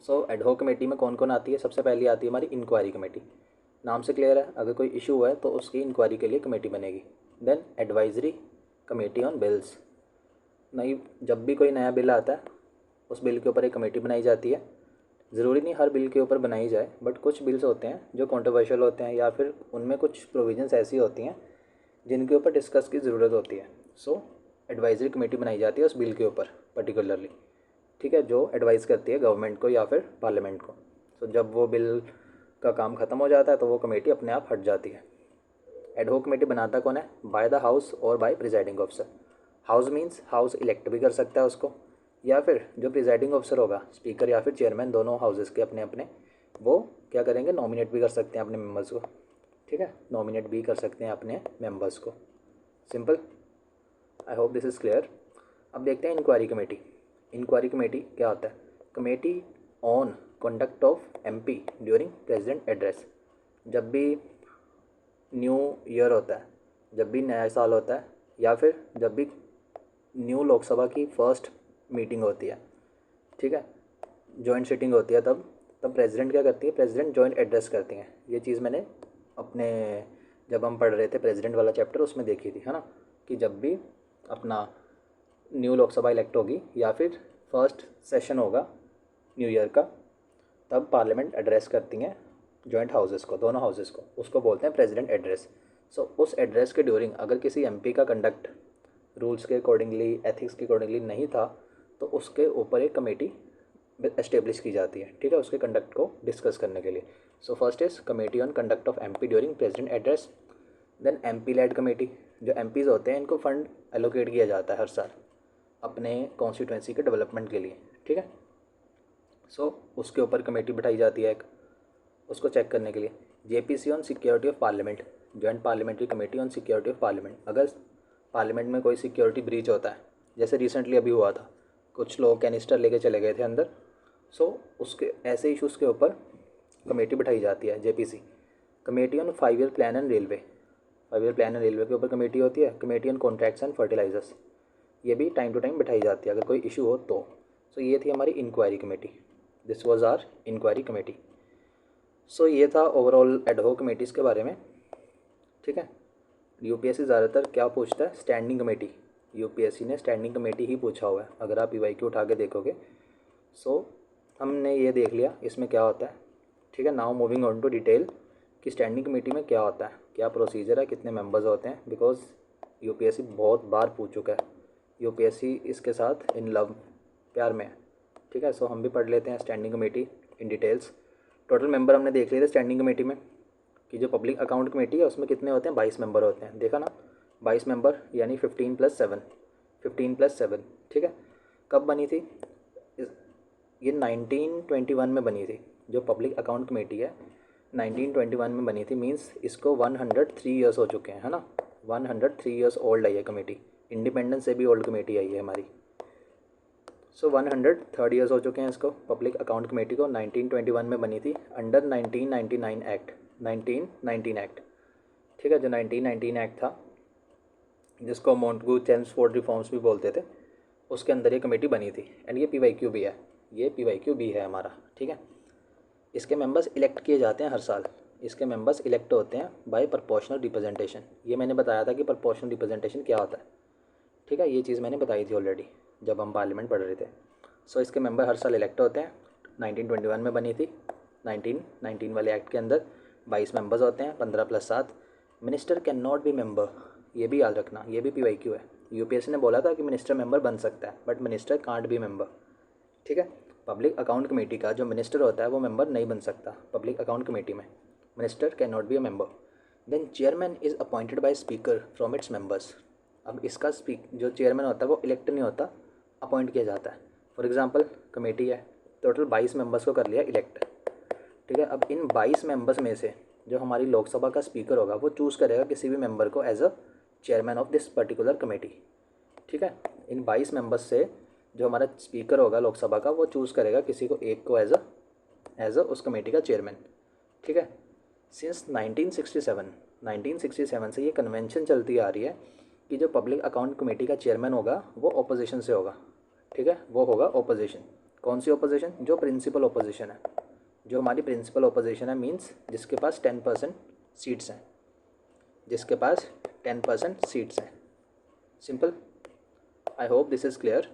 सो एडहॉक कमेटी में कौन कौन आती है? सबसे पहली आती है हमारी इंक्वायरी कमेटी। नाम से क्लियर है, अगर कोई इशू हुआ है तो उसकी इंक्वायरी के लिए कमेटी बनेगी। Then advisory committee on bills, नई जब भी कोई नया बिल आता है उस बिल के ऊपर एक कमेटी बनाई जाती है। ज़रूरी नहीं हर बिल के ऊपर बनाई जाए, बट कुछ बिल्स होते हैं जो कंट्रोवर्शियल होते हैं, या फिर उनमें कुछ प्रोविजंस ऐसी होती हैं जिनके ऊपर डिस्कस की ज़रूरत होती है। सो एडवाइजरी कमेटी बनाई जाती है उस बिल के ऊपर पर्टिकुलरली। ठीक है, जो एडवाइस करती है गवर्नमेंट को या फिर पार्लियामेंट को। सो जब वो बिल का काम ख़त्म हो जाता है तो वो कमेटी अपने आप हट जाती है। एडहॉक कमेटी बनाता कौन है? बाय द हाउस और by presiding officer. House means house elect भी कर सकता है उसको, या फिर जो प्रिजाइडिंग ऑफिसर होगा, स्पीकर या फिर चेयरमैन, दोनों हाउसेस के अपने अपने, वो क्या करेंगे? नॉमिनेट भी कर सकते हैं अपने मेंबर्स को। ठीक है, नॉमिनेट भी कर सकते हैं अपने मेंबर्स को। Simple, I hope this is clear. अब देखते हैं इंक्वायरी कमेटी। इंक्वायरी कमेटी क्या होता है? Committee on conduct of MP during president address. जब भी न्यू ईयर होता है, जब भी नया साल होता है, या फिर जब भी न्यू लोकसभा की फर्स्ट मीटिंग होती है, ठीक है, जॉइंट सिटिंग होती है, तब तब प्रेसिडेंट क्या करती है? प्रेसिडेंट जॉइंट एड्रेस करती हैं। ये चीज़ मैंने अपने जब हम पढ़ रहे थे प्रेसिडेंट वाला चैप्टर उसमें देखी थी, है ना, कि जब भी अपना न्यू लोकसभा इलेक्ट होगी या फिर फर्स्ट सेशन होगा न्यू ईयर का, तब पार्लियामेंट एड्रेस करती हैं जॉइंट हाउसेस को, दोनों हाउसेस को। उसको बोलते हैं प्रेसिडेंट एड्रेस। सो उस एड्रेस के ड्यूरिंग अगर किसी MP का कंडक्ट रूल्स के अकॉर्डिंगली, एथिक्स के अकॉर्डिंगली नहीं था, तो उसके ऊपर एक कमेटी एस्टेब्लिश की जाती है। ठीक है, उसके कंडक्ट को डिस्कस करने के लिए। So first is committee on conduct of MP during president address. Then MP led committee, जो MPs होते हैं इनको फंड एलोकेट किया जाता है हर साल अपने कॉन्स्टिट्यूंसी के डेवलपमेंट के लिए। ठीक है, सो उसके ऊपर कमेटी बिठाई जाती है एक, उसको चेक करने के लिए। JPC on security of parliament, joint parliamentary committee on security of parliament. अगर पार्लियामेंट में कोई सिक्योरिटी ब्रीच होता है, जैसे रिसेंटली अभी हुआ था, कुछ लोग कैनिस्टर लेके चले गए थे अंदर, सो उसके ऐसे इश्यूज़ के ऊपर कमेटी बिठाई जाती है JPC। Committee on 5 year plan and railway, 5 year plan and railway के ऊपर कमेटी होती है। Committee on contracts and fertilisers, ये भी टाइम टू टाइम बिठाई जाती है अगर कोई इशू हो तो। सो ये थी हमारी inquiry committee, this was our inquiry committee. So ये था ओवरऑल एडहॉक कमेटीज़ के बारे में। ठीक है, UPSC ज़्यादातर क्या पूछता है? Standing committee. UPSC ने स्टैंडिंग कमेटी ही पूछा हुआ है अगर आप EYQ उठा के देखोगे। सो हमने ये देख लिया इसमें क्या होता है। ठीक है, now moving on to detail कि स्टैंडिंग कमेटी में क्या होता है, क्या प्रोसीजर है, कितने मेंबर्स होते हैं, बिकॉज UPSC बहुत बार पूछ चुका है। UPSC इसके साथ इन लव, प्यार में है। ठीक है, सो हम भी पढ़ लेते हैं standing committee in details. Total member हमने देख लिए थे स्टैंडिंग कमेटी में कि जो पब्लिक अकाउंट कमेटी है उसमें कितने होते हैं? 22 मेंबर होते हैं, देखा ना, 22 मेंबर यानी 15 + 7, 15 + 7। ठीक है, कब बनी थी? ये 1921 में बनी थी। जो पब्लिक अकाउंट कमेटी है 1921 में बनी थी, मींस इसको 103 ईयर्स हो चुके हैं, है ना। 103 ईयर्स ओल्ड है ये कमेटी, इंडिपेंडेंस से भी ओल्ड कमेटी आई है हमारी। सो 103 ईयर्स हो चुके हैं इसको, पब्लिक अकाउंट कमेटी को। 1921 में बनी थी अंडर 1999 एक्ट, 1919 एक्ट, ठीक है। जो 1919 एक्ट था, जिसको मोंटगू चेम्सफोर्ड रिफॉर्म्स भी बोलते थे, उसके अंदर ये कमेटी बनी थी। एंड ये PYQ भी है, ये PYQ भी है हमारा, ठीक है। इसके मेंबर्स इलेक्ट किए जाते हैं हर साल। इसके मेंबर्स इलेक्ट होते हैं बाय प्रोपोर्शनल रिप्रेजेंटेशन। ये मैंने बताया था कि प्रोपोर्शनल रिप्रेजेंटेशन क्या होता है, ठीक है। ये चीज़ मैंने बताई थी ऑलरेडी जब हम पार्लियामेंट पढ़ रहे थे। सो इसके मेंबर हर साल इलेक्ट होते हैं। 1921 में बनी थी। 1919 वाले एक्ट के अंदर 22 मेंबर्स होते हैं, 15+7। Minister can not B member, ये भी याद रखना, ये भी PYQ है। UPSC ने बोला था कि मिनिस्टर मेंबर बन सकता है, but minister can't be member, ठीक है। पब्लिक अकाउंट कमेटी का जो मिनिस्टर होता है वो मेंबर नहीं बन सकता पब्लिक अकाउंट कमेटी में। Minister can not be a member. Then chairman is appointed by speaker from its members. अब इसका जो चेयरमैन होता है वो इलेक्ट नहीं होता, अपॉइंट किया जाता है। फॉर एग्जांपल कमेटी है, टोटल 22 मेंबर्स को कर लिया इलेक्ट, ठीक है। अब इन 22 मेंबर्स में से जो हमारी लोकसभा का स्पीकर होगा वो चूज़ करेगा किसी भी मेंबर को as a chairman of this particular committee, ठीक है। इन 22 मेंबर्स से जो हमारा स्पीकर होगा लोकसभा का वो चूज़ करेगा किसी को एक को एज अ उस कमेटी का चेयरमैन, ठीक है। सिंस 1967 से ये कन्वेंशन चलती आ रही है कि जो पब्लिक अकाउंट कमेटी का चेयरमैन होगा वो ऑपोजिशन से होगा, ठीक है। वो होगा ऑपोजिशन। कौन सी ऑपोजिशन? जो प्रिंसिपल ऑपोजिशन है। जो हमारी प्रिंसिपल ऑपोजिशन है मींस जिसके पास 10% सीट्स हैं, जिसके पास 10% सीट्स हैं। Simple. I hope this is clear,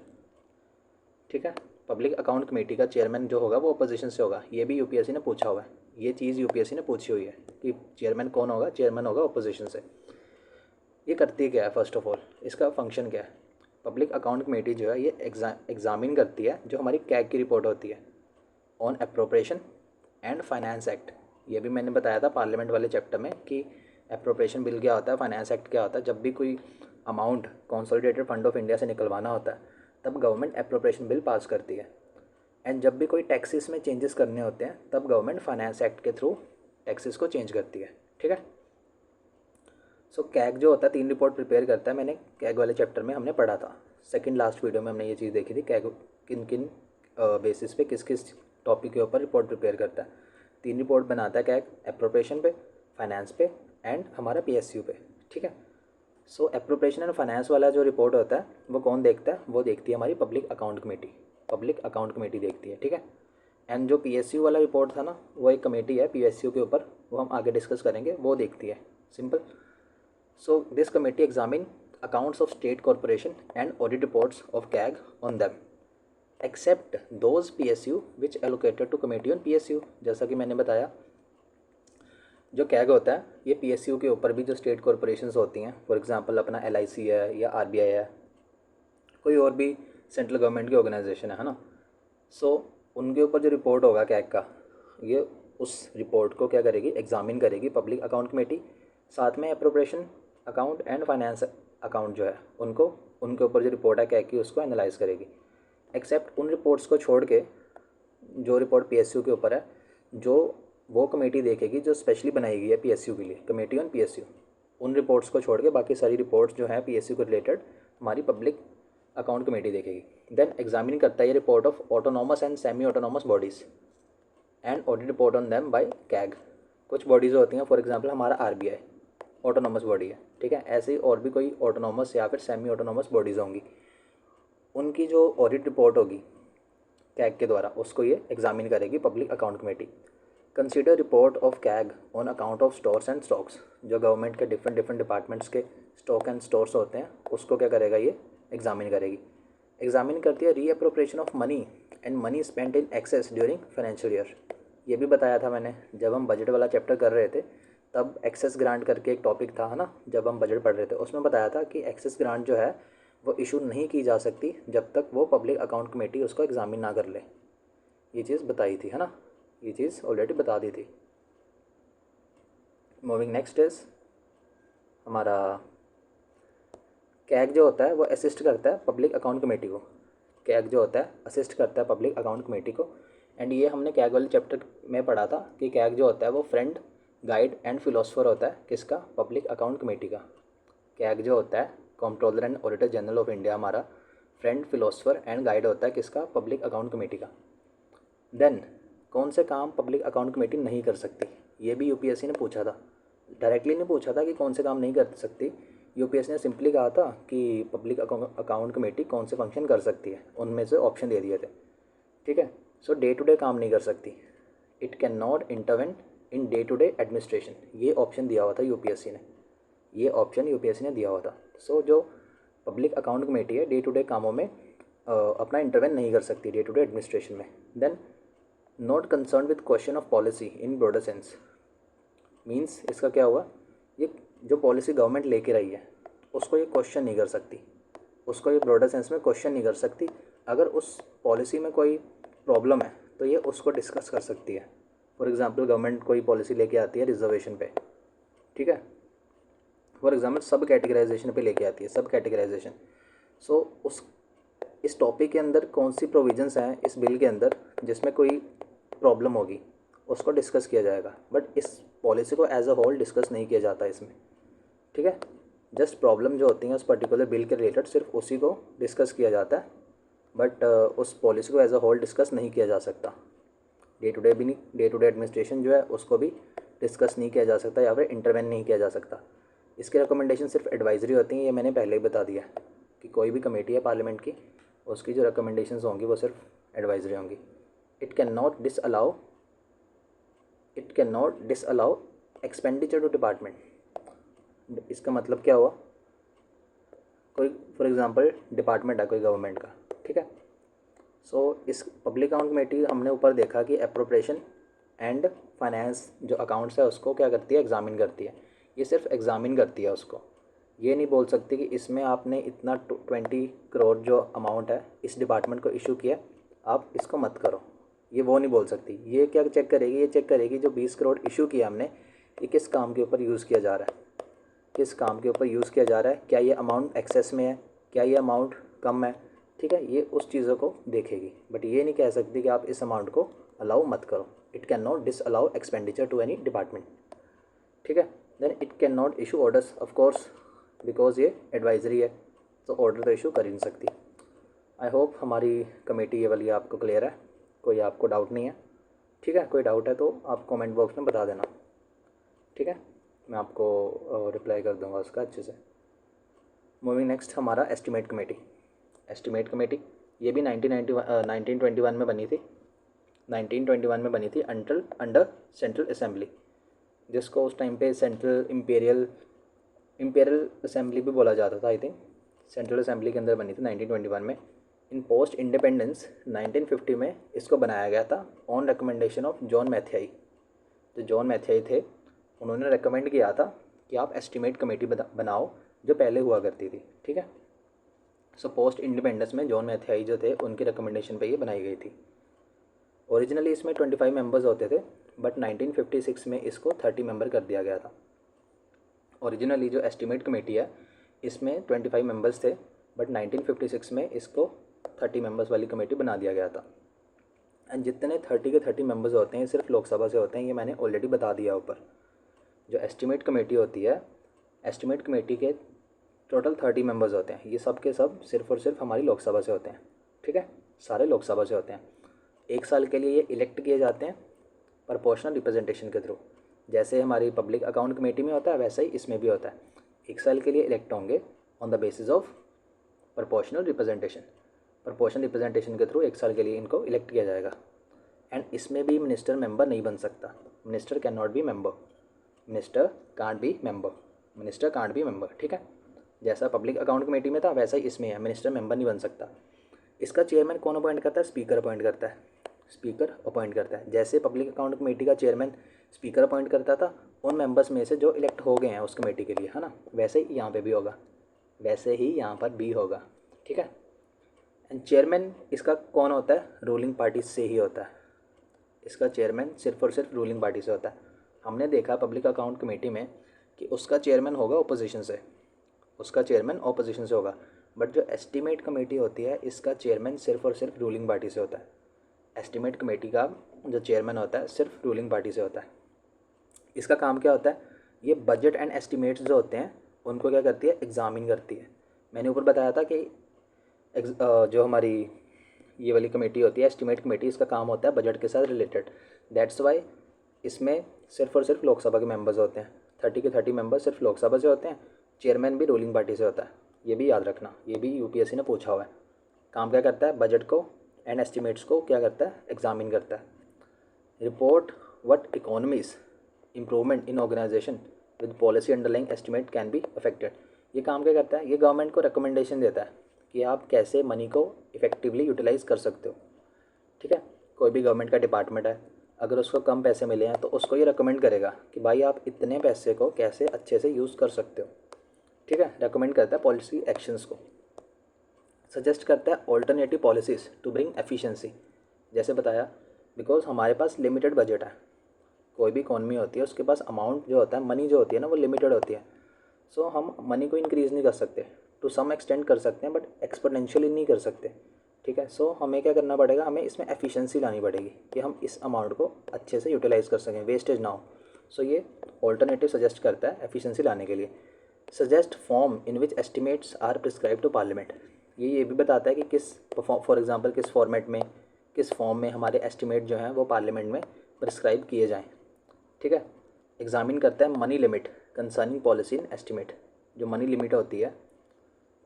ठीक है। पब्लिक अकाउंट कमेटी का चेयरमैन जो होगा वो अपोजिशन से होगा। ये भी UPSC ने पूछा हुआ है, ये चीज़ UPSC ने पूछी हुई है कि चेयरमैन कौन होगा। चेयरमैन होगा अपोजिशन से। ये करती क्या है? फर्स्ट ऑफ ऑल इसका फंक्शन क्या है? पब्लिक अकाउंट कमेटी जो है ये एग्जामिन करती है जो हमारी कैग की रिपोर्ट होती है on appropriation and finance act. ये भी मैंने बताया था पार्लियामेंट वाले चैप्टर में कि अप्रोप्रिएशन बिल क्या होता है, फाइनेंस एक्ट क्या होता है। जब भी कोई amount consolidated fund of India से निकलवाना होता है तब गवर्नमेंट अप्रोप्रिएशन बिल पास करती है। एंड जब भी कोई टैक्सेस में चेंजेस करने होते हैं तब गवर्नमेंट फाइनेंस एक्ट के थ्रू टैक्सेस को चेंज करती है, ठीक है। सो कैग जो होता है 3 रिपोर्ट प्रिपेयर करता है। मैंने कैग वाले चैप्टर में हमने पढ़ा था, सेकंड लास्ट वीडियो में हमने ये चीज़ देखी थी। कैग किन किन बेसिस पे किस किस टॉपिक के ऊपर रिपोर्ट प्रिपेयर करता है। 3 रिपोर्ट बनाता है कैग, एप्रोप्रिएशन पे, फाइनेंस पे एंड हमारा PSU पे, ठीक है। सो एप्रोप्रिएशन एंड फाइनेंस वाला जो रिपोर्ट होता है वो कौन देखता है? वो देखती है हमारी public account committee. Public account committee देखती है, ठीक है। एंड जो PSU वाला रिपोर्ट था ना, वो एक कमेटी है PSU के ऊपर, वो हम आगे डिस्कस करेंगे, वो देखती है। Simple. So this committee examine accounts of state corporation and audit reports of CAG on them except those PSU which allocated to committee on PSU। जैसा कि मैंने बताया जो कैग होता है ये PSU के ऊपर भी जो स्टेट कॉर्पोरेशंस होती हैं, फॉर एग्जांपल अपना LIC है या RBI है, कोई और भी सेंट्रल गवर्नमेंट की ऑर्गेनाइजेशन है ना। सो उनके ऊपर जो रिपोर्ट होगा कैग का, ये उस रिपोर्ट को क्या करेगी? एग्जामिन करेगी पब्लिक अकाउंट कमेटी। साथ में appropriation account and finance account जो है उनको, उनके ऊपर जो रिपोर्ट है कैग की उसको एनालाइज करेगी। एक्सेप्ट उन रिपोर्ट्स को छोड़ के जो रिपोर्ट PSU के ऊपर है, जो वो कमेटी देखेगी जो स्पेशली बनाई गई है PSU के लिए, कमेटी ऑन PSU। उन रिपोर्ट्स को छोड़ के बाकी सारी रिपोर्ट्स जो हैं PSU को रिलेटेड हमारी पब्लिक अकाउंट कमेटी देखेगी। देन एग्जामिन करता है ये report of autonomous and semi autonomous bodies and audit report on them by CAG. कुछ बॉडीज़ होती हैं, फॉर एग्जांपल हमारा RBI ऑटोनॉमस बॉडी है, ठीक है। ऐसे ही और भी कोई ऑटोनॉमस या फिर सेमी ऑटोनॉमस बॉडीज़ होंगी, उनकी जो ऑडिट रिपोर्ट होगी कैग के द्वारा उसको ये एग्जामिन करेगी public account committee. Consider report of CAG on account of stores and stocks. जो गवर्नमेंट के डिफरेंट डिपार्टमेंट्स के स्टॉक एंड स्टोर्स होते हैं उसको क्या करेगा? ये एग्जामिन करेगी। एग्जामिन करती है reappropriation of money and money spent in excess during financial year. ये भी बताया था मैंने जब हम बजट वाला चैप्टर कर रहे थे, तब एक्सेस ग्रांट करके एक टॉपिक था, है ना। जब हम बजट पढ़ रहे थे उसमें बताया था कि एक्सेस ग्रांट जो है वो इशू नहीं की जा सकती जब तक वो पब्लिक अकाउंट कमेटी उसको एग्जामिन ना कर ले। ये चीज़ बताई थी, है ना। ये चीज़ ऑलरेडी बता दी थी। मूविंग नेक्स्ट इज हमारा कैग जो होता है वो असिस्ट करता है पब्लिक अकाउंट कमेटी को कैग जो होता है असिस्ट करता है पब्लिक अकाउंट कमेटी को। एंड ये हमने कैग वाले चैप्टर में पढ़ा था कि कैग जो होता है वो फ्रेंड, गाइड एंड फिलोसफर होता है किसका, पब्लिक अकाउंट कमेटी का। कैग जो होता है controller and auditor general of India हमारा, फ्रेंड, फिलोसफर एंड गाइड होता है किसका, पब्लिक अकाउंट कमेटी का। देन कौन से काम पब्लिक अकाउंट कमेटी नहीं कर सकती, ये भी यूपीएससी ने पूछा था। डायरेक्टली नहीं पूछा था कि कौन से काम नहीं कर सकती, यूपीएससी ने सिंपली कहा था कि पब्लिक अकाउंट कमेटी कौन से फंक्शन कर सकती है, उनमें से ऑप्शन दे दिए थे। ठीक है, सो डे टू डे काम नहीं कर सकती, it can not intervene in day to day administration, ये ऑप्शन दिया हुआ था यूपीएससी ने, ये ऑप्शन यूपीएससी ने दिया हुआ था। सो जो पब्लिक अकाउंट कमेटी है डे टू डे कामों में अपना इंटरवेन नहीं कर सकती, डे टू डे एडमिनिस्ट्रेशन में। Then not concern with question of policy in broader sense, means इसका क्या हुआ, ये जो पॉलिसी गवर्नमेंट लेके रही है उसको ये क्वेश्चन नहीं कर सकती, उसको ये ब्रॉडर सेंस में क्वेश्चन नहीं कर सकती। अगर उस पॉलिसी में कोई प्रॉब्लम है तो ये उसको डिस्कस कर सकती है। फॉर एग्जांपल गवर्नमेंट कोई पॉलिसी लेके आती है रिजर्वेशन पे, ठीक है, फॉर एग्जांपल सब कैटेगराइजेशन पे लेके आती है, सब कैटेगराइजेशन। सो उस इस टॉपिक के अंदर कौन सी प्रोविजंस हैं इस बिल के अंदर जिसमें कोई प्रॉब्लम होगी उसको डिस्कस किया जाएगा, बट इस पॉलिसी को एज अ होल डिस्कस नहीं किया जाता इसमें। ठीक है, जस्ट प्रॉब्लम जो होती हैं उस पर्टिकुलर बिल के रिलेटेड सिर्फ उसी को डिस्कस किया जाता है, बट उस पॉलिसी को एज अ होल डिस्कस नहीं किया जा सकता। डे टू डे भी नहीं, डे टू डे एडमिनिस्ट्रेशन जो है उसको भी डिस्कस नहीं किया जा सकता या फिर इंटरवेन नहीं किया जा सकता। इसकी रिकमेंडेशन सिर्फ एडवाइजरी होती हैं, ये मैंने पहले ही बता दिया कि कोई भी कमेटी है पार्लियामेंट की उसकी जो रिकमेंडेशंस होंगी वो सिर्फ एडवाइजरी होंगी। It can not disallow expenditure to department. इसका मतलब क्या हुआ, कोई फॉर एग्जांपल डिपार्टमेंट है कोई गवर्नमेंट का, ठीक है, सो इस पब्लिक अकाउंट कमेटी हमने ऊपर देखा कि अप्रोप्रिएशन एंड फाइनेंस जो अकाउंट्स है उसको क्या करती है, एग्जामिन करती है। ये सिर्फ एग्जामिन करती है उसको, ये नहीं बोल सकती कि इसमें आपने इतना 20 करोड़ जो अमाउंट है इस डिपार्टमेंट को इशू किया, आप इसको मत करो, ये वो नहीं बोल सकती। ये क्या चेक करेगी, ये चेक करेगी जो 20 करोड़ इशू किया हमने ये किस काम के ऊपर यूज़ किया जा रहा है, किस काम के ऊपर यूज़ किया जा रहा है, क्या ये अमाउंट एक्सेस में है, क्या ये अमाउंट कम है। ठीक है, ये उस चीज़ों को देखेगी, बट ये नहीं कह सकती कि आप इस अमाउंट को अलाउ मत करो। It can not disallow expenditure to any department. ठीक है, then it can not issue orders of course because ये एडवाइजरी है, तो ऑर्डर तो इशू कर ही नहीं सकती। आई होप हमारी कमेटी ये वाली आपको क्लियर है, कोई आपको डाउट नहीं है। ठीक है, कोई डाउट है तो आप कमेंट बॉक्स में बता देना, ठीक है, मैं आपको रिप्लाई कर दूंगा उसका अच्छे से। मूविंग नेक्स्ट हमारा एस्टिमेट कमेटी। एस्टिमेट कमेटी ये भी 1921 में बनी थी, 1921 में बनी थी अंडर सेंट्रल असेंबली, जिसको उस टाइम पे सेंट्रल इम्पेरियल असेंबली भी बोला जाता था। आई थिंक सेंट्रल असेंबली के अंदर बनी थी 1921 में। इन पोस्ट इंडिपेंडेंस 1950 में इसको बनाया गया था ऑन रिकमेंडेशन ऑफ जॉन मैथियाई। जो जॉन मैथियाई थे उन्होंने रिकमेंड किया था कि आप एस्टिमेट कमेटी बनाओ जो पहले हुआ करती थी। ठीक है, सो पोस्ट इंडिपेंडेंस में जॉन मैथियाई जो थे उनकी रिकमेंडेशन पे ये बनाई गई थी। ओरिजिनली इसमें 25 मेंबर्स होते थे, बट 1956 में इसको 30 मेंबर कर दिया गया था। ओरिजिनली जो एस्टिमेट कमेटी है इसमें 25 मेंबर्स थे, बट 1956 में इसको 30 मेंबर्स वाली कमेटी बना दिया गया था। एंड जितने 30 के 30 मेंबर्स होते हैं सिर्फ लोकसभा से होते हैं, ये मैंने ऑलरेडी बता दिया ऊपर। जो एस्टिमेट कमेटी होती है, एस्टिमेट कमेटी के टोटल 30 मेंबर्स होते हैं, ये सब के सब सिर्फ और सिर्फ हमारी लोकसभा से होते हैं। ठीक है, सारे लोकसभा से होते हैं। 1 साल के लिए ये इलेक्ट किए जाते हैं प्रोपोर्शनल रिप्रेजेंटेशन के थ्रू, जैसे हमारी पब्लिक अकाउंट कमेटी में होता है वैसा ही इसमें भी होता है। 1 साल के लिए इलेक्ट होंगे on the basis of proportional representation, proportional representation के थ्रू 1 साल के लिए इनको इलेक्ट किया जाएगा। एंड इसमें भी मिनिस्टर मेंबर नहीं बन सकता, minister can not B member, minister can't be member, minister can't be member. ठीक है, जैसा पब्लिक अकाउंट कमेटी में था वैसा ही इसमें है, मिनिस्टर मेंबर नहीं बन सकता। इसका चेयरमैन कौन अपॉइंट करता है, स्पीकर अपॉइंट करता है, स्पीकर अपॉइंट करता है। जैसे पब्लिक अकाउंट कमेटी का चेयरमैन स्पीकर अपॉइंट करता था उन मेंबर्स में से जो इलेक्ट हो गए हैं उस कमेटी के लिए, है ना, वैसे ही यहाँ पे भी होगा, वैसे ही यहाँ पर भी होगा। ठीक है, एंड चेयरमैन इसका कौन होता है, रूलिंग पार्टी से ही होता है। इसका चेयरमैन सिर्फ और सिर्फ रूलिंग पार्टी से होता है। हमने देखा पब्लिक अकाउंट कमेटी में कि उसका चेयरमैन होगा ओपोजिशन से, उसका चेयरमैन ओपोजिशन से होगा, बट जो एस्टीमेट कमेटी होती है इसका चेयरमैन सिर्फ और सिर्फ रूलिंग पार्टी से होता है। एस्टीमेट कमेटी का जो चेयरमैन होता है सिर्फ रूलिंग पार्टी से होता है। इसका काम क्या होता है, ये बजट एंड एस्टीमेट्स जो होते हैं उनको क्या करती है, एग्जामिन करती है। मैंने ऊपर बताया था कि जो हमारी ये वाली कमेटी होती है एस्टीमेट कमेटी, इसका काम होता है बजट के साथ रिलेटेड। दैट्स वाई इसमें सिर्फ और सिर्फ लोकसभा के मेंबर्स होते हैं, 30 के 30 मेंबर्स सिर्फ लोकसभा से होते हैं। चेयरमैन भी रूलिंग पार्टी से होता है, ये भी याद रखना, ये भी यूपीएससी ने पूछा हुआ है। काम क्या करता है, बजट को एंड एस्टीमेट्स को क्या करता है, एग्जामिन करता है। Report what economies improvement in organisation with policy underlying estimate can be affected. ये काम क्या करता है, ये गवर्नमेंट को रिकमेंडेशन देता है कि आप कैसे मनी को इफेक्टिवली यूटिलाइज़ कर सकते हो। ठीक है, कोई भी गवर्नमेंट का डिपार्टमेंट है, अगर उसको कम पैसे मिले हैं तो उसको ये रिकमेंड करेगा कि भाई आप इतने पैसे को कैसे अच्छे से यूज़ कर सकते हो। ठीक है, रिकमेंड करता है पॉलिसी एक्शंस को, सजेस्ट करता है alternative policies to bring efficiency. जैसे बताया, बिकॉज हमारे पास लिमिटेड बजट है, कोई भी इकॉनमी होती है उसके पास अमाउंट जो होता है, मनी जो होती है ना, वो लिमिटेड होती है। सो हम मनी को इंक्रीज़ नहीं कर सकते, टू सम एक्सटेंड कर सकते हैं बट एक्सपोनेंशियली नहीं कर सकते। ठीक है, सो हमें क्या करना पड़ेगा, हमें इसमें एफिशिएंसी लानी पड़ेगी कि हम इस अमाउंट को अच्छे से यूटिलाइज़ कर सकें, वेस्टेज ना हो। सो ये ऑल्टरनेटिव सजेस्ट करता है एफिशिएंसी लाने के लिए। Suggest form in which estimates are prescribe to parliament. ये भी बताता है कि किस फॉर एग्जांपल किस फॉर्मेट में, किस फॉर्म में हमारे एस्टिमेट जो हैं वो पार्लियामेंट में प्रिस्क्राइब किए जाएँ। ठीक है, एग्जामिन करता है money limit concerning policy in estimate. जो मनी लिमिट होती है,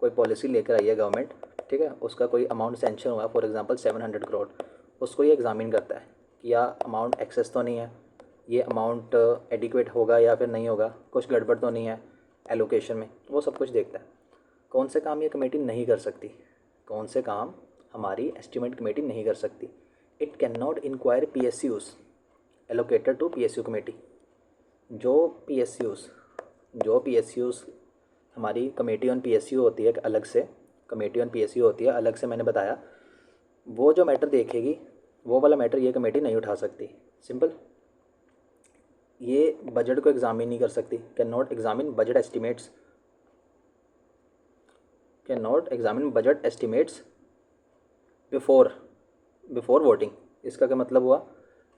कोई पॉलिसी लेकर आई है गवर्नमेंट, ठीक है, उसका कोई अमाउंट सेंक्शन हुआ, फॉर एग्जांपल 700 करोड़, उसको ये एग्जामिन करता है कि या अमाउंट एक्सेस तो नहीं है, ये अमाउंट एडिक्वेट होगा या फिर नहीं होगा, कुछ गड़बड़ तो नहीं है एलोकेशन में, वो सब कुछ देखता है। कौन से काम ये कमेटी नहीं कर सकती, कौन से काम हमारी एस्टिमेट कमेटी नहीं कर सकती। It can not inquire PSUs allocated to PSU committee. जो PSUs हमारी कमेटी ऑन PSU होती है, अलग से कमेटी ऑन PSU होती है, अलग से मैंने बताया, वो जो मैटर देखेगी वो वाला मैटर ये कमेटी नहीं उठा सकती। सिंपल, ये बजट को एग्जामिन नहीं कर सकती, can not examine budget estimates, can not examine budget estimates before voting. इसका क्या मतलब हुआ,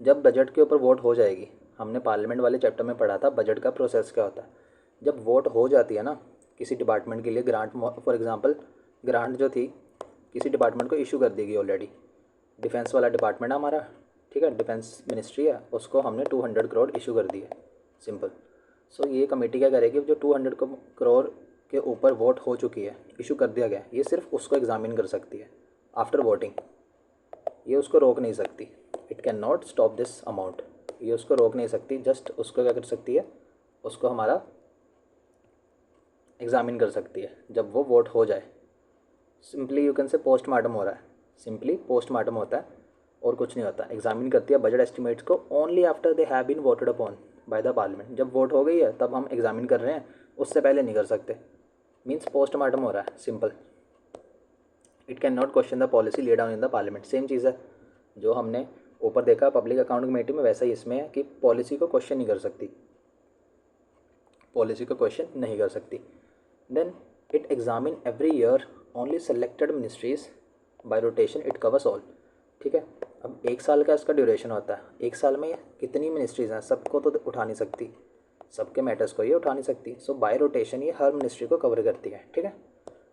जब बजट के ऊपर वोट हो जाएगी, हमने पार्लियामेंट वाले चैप्टर में पढ़ा था बजट का प्रोसेस क्या होता है। जब वोट हो जाती है ना किसी डिपार्टमेंट के लिए, ग्रांट फॉर एग्जांपल ग्रांट जो थी किसी डिपार्टमेंट को इशू कर दी गई ऑलरेडी, डिफेंस वाला डिपार्टमेंट है हमारा, ठीक है, डिफेंस मिनिस्ट्री है, उसको हमने 200 करोड़ इशू कर दिए, सिंपल। सो ये कमेटी क्या करेगी, जो 200 करोड़ के ऊपर वोट हो चुकी है, इशू कर दिया गया, ये सिर्फ उसको एग्जामिन कर सकती है आफ्टर वोटिंग, ये उसको रोक नहीं सकती। It can not stop this amount, ये उसको रोक नहीं सकती, जस्ट उसको क्या कर सकती है, उसको हमारा एग्जामिन कर सकती है जब वो वोट हो जाए। Simply you can say postmortem हो रहा है, सिंपली पोस्टमार्टम होता है और कुछ नहीं होता। एग्जामिन करती है बजट एस्टिमेट्स को only after they have been voted upon by the parliament. जब वोट हो गई है तब हम एग्जामिन कर रहे हैं, उससे पहले नहीं कर सकते, मीन्स पोस्टमार्टम हो रहा है, simple. It can not question the policy laid down in the parliament. Same चीज़ है जो हमने ऊपर देखा पब्लिक अकाउंट कमेटी में, वैसा ही इसमें है कि पॉलिसी को क्वेश्चन नहीं कर सकती, पॉलिसी को क्वेश्चन नहीं कर सकती। Then it examine every year only selected ministries by rotation, it covers all. ठीक है, अब 1 साल का इसका ड्यूरेशन होता है, 1 साल में कितनी मिनिस्ट्रीज़ हैं, सबको तो उठा नहीं सकती, सबके मैटर्स को ये उठा नहीं सकती। सो बाय रोटेशन ये हर मिनिस्ट्री को कवर करती है। ठीक है,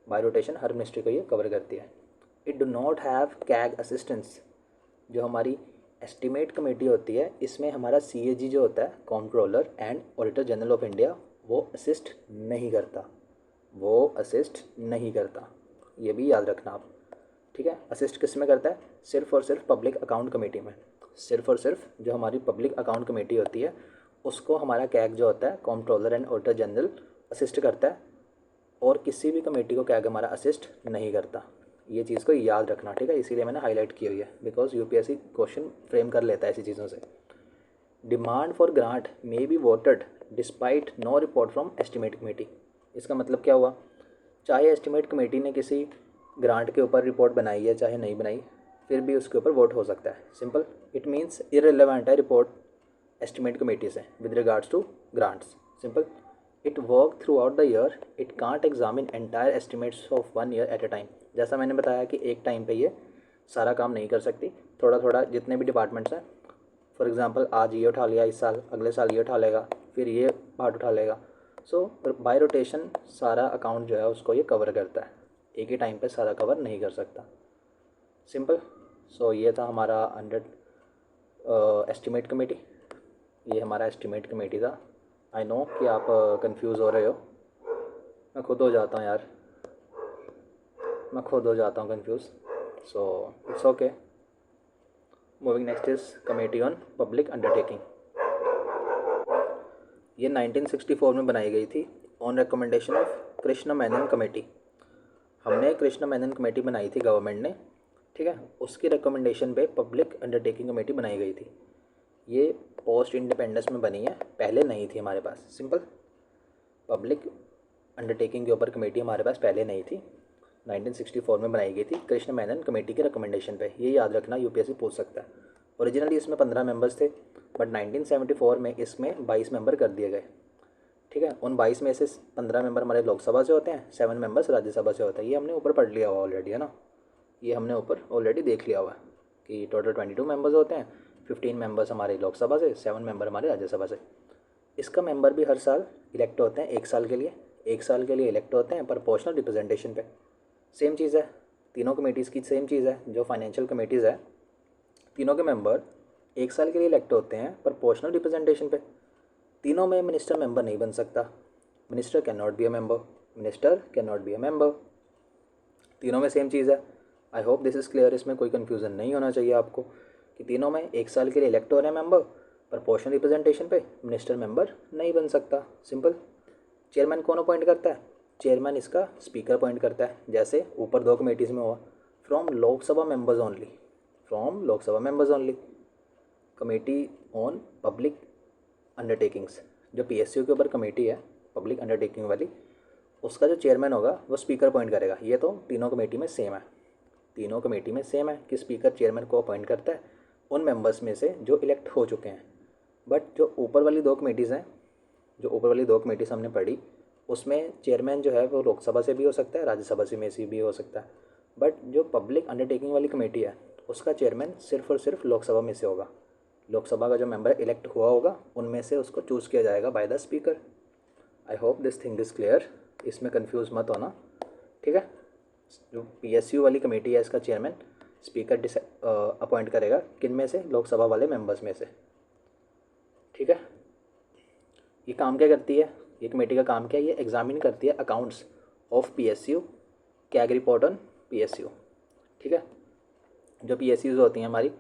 बाय रोटेशन हर मिनिस्ट्री को ये कवर करती है। It do not have CAG assistance. जो हमारी एस्टिमेट कमेटी होती है, इसमें हमारा CAG जो होता है, controller and auditor general of India, वो असिस्ट नहीं करता, वो असिस्ट नहीं करता, ये भी याद रखना आप। ठीक है, असिस्ट किस में करता है, सिर्फ और सिर्फ पब्लिक अकाउंट कमेटी में, सिर्फ और सिर्फ जो हमारी पब्लिक अकाउंट कमेटी होती है उसको हमारा कैग जो होता है, controller and auditor general, assist करता है, और किसी भी कमेटी को कैग हमारा असिस्ट नहीं करता। ये चीज़ को याद रखना, ठीक है, इसीलिए मैंने हाईलाइट की हुई है, बिकॉज UPSC क्वेश्चन फ्रेम कर लेता है ऐसी चीज़ों से। Demand for grant may be voted despite no report from estimate committee. इसका मतलब क्या हुआ, चाहे एस्टिमेट कमेटी ने किसी ग्रांट के ऊपर रिपोर्ट बनाई है चाहे नहीं बनाई, फिर भी उसके ऊपर वोट हो सकता है, सिंपल। इट मीन्स इररिलेवेंट है रिपोर्ट एस्टिमेट कमेटी से with regards to grants, simple. It work throughout the year, it can't examine entire estimates of 1 year at a time. जैसा मैंने बताया कि एक टाइम पे ये सारा काम नहीं कर सकती, थोड़ा थोड़ा जितने भी डिपार्टमेंट्स हैं, फॉर एग्जांपल आज ये उठा लिया इस साल, अगले साल ये उठा लेगा, फिर ये पार्ट उठा लेगा। सो बाय रोटेशन सारा अकाउंट जो है उसको ये कवर करता है, एक ही टाइम पे सारा कवर नहीं कर सकता। सिंपल। सो ये था हमारा अंडर एस्टिमेट कमेटी, ये हमारा एस्टिमेट कमेटी था। आई नो कि आप कंफ्यूज हो रहे हो, मैं खुद हो जाता हूँ यार, मैं खुद हो जाता हूँ confuse. So it's okay. Moving next is committee on public undertaking. ये 1964 में बनाई गई थी on recommendation of Krishna Menon committee. हमने कृष्ण मेनन कमेटी बनाई थी गवर्नमेंट ने, ठीक है, उसकी रिकमेंडेशन पे पब्लिक अंडरटेकिंग कमेटी बनाई गई थी। ये पोस्ट इंडिपेंडेंस में बनी है, पहले नहीं थी हमारे पास। सिंपल। पब्लिक अंडरटेकिंग के ऊपर कमेटी हमारे पास पहले नहीं थी, 1964 में बनाई गई थी कृष्ण मेनन कमेटी के रिकमेंडेशन पे। ये याद रखना, यूपीएससी पूछ सकता है। ओरिजिनली इसमें 15 मेंबर्स थे, बट 1974 में इसमें 22 मेंबर कर दिए गए, ठीक है। उन 22 में से 15 मेंबर हमारे लोकसभा से होते हैं, 7 मेंबर्स राज्यसभा से होते हैं। ये हमने ऊपर पढ़ लिया हुआ ऑलरेडी, है ना, ये हमने ऊपर ऑलरेडी देख लिया हुआ है कि टोटल 22 मेंबर्स होते हैं, 15 मेंबर्स हमारे लोकसभा से, 7 मेंबर हमारे राज्यसभा से। इसका मेंबर भी हर साल इलेक्ट होते हैं, एक साल के लिए, एक साल के लिए इलेक्ट होते हैं प्रोपोर्शनल रिप्रेजेंटेशन पे। सेम चीज़ है तीनों कमेटीज़ की, सेम चीज़ है। जो फाइनेंशियल कमेटीज़ है, तीनों के मेंबर एक साल के लिए इलेक्ट होते हैं प्रोपोर्शनल रिप्रेजेंटेशन पे। तीनों में मिनिस्टर मेंबर नहीं बन सकता, minister can not be a member, minister can not be a member. तीनों में सेम चीज़ है। आई होप दिस इज़ क्लियर। इसमें कोई कन्फ्यूज़न नहीं होना चाहिए आपको कि तीनों में एक साल के लिए इलेक्ट हो रहे हैं मेंबर, प्रोपोर्शनल रिप्रेजेंटेशन पे मिनिस्टर मेंबर नहीं बन सकता। सिंपल। चेयरमैन कौन अपॉइंट करता है? चेयरमैन इसका स्पीकर अपॉइंट करता है, जैसे ऊपर दो कमेटीज़ में हुआ, from Lok Sabha members only, from Lok Sabha members only. Committee on public undertakings, जो पीएसयू के ऊपर कमेटी है पब्लिक अंडरटेकिंग वाली, उसका जो चेयरमैन होगा वो स्पीकर अपॉइंट करेगा। ये तो तीनों कमेटी में सेम है, तीनों कमेटी में सेम है कि स्पीकर चेयरमैन को अपॉइंट करता है उन मेंबर्स में से जो इलेक्ट हो चुके हैं। बट जो ऊपर वाली दो कमेटीज़ हैं, जो ऊपर वाली दो कमेटीज़ हमने पढ़ी, उसमें चेयरमैन जो है वो लोकसभा से भी हो सकता है, राज्यसभा से में से भी हो सकता है। बट जो पब्लिक अंडरटेकिंग वाली कमेटी है उसका चेयरमैन सिर्फ और सिर्फ लोकसभा में से होगा। लोकसभा का जो मेंबर इलेक्ट हुआ होगा उनमें से उसको चूज़ किया जाएगा bye the speaker. I hope this thing is clear, इसमें कंफ्यूज मत होना, ठीक है। जो पीएसयू वाली कमेटी है इसका चेयरमैन स्पीकर अपॉइंट करेगा, किन में से? लोकसभा वाले मेंबर्स में से, ठीक है। ये काम क्या करती है? ये कमेटी का काम क्या है? ये एग्जामिन करती है accounts of PSU, CAG report on PSU, ठीक है। जो पीएसयूज होती हैं हमारी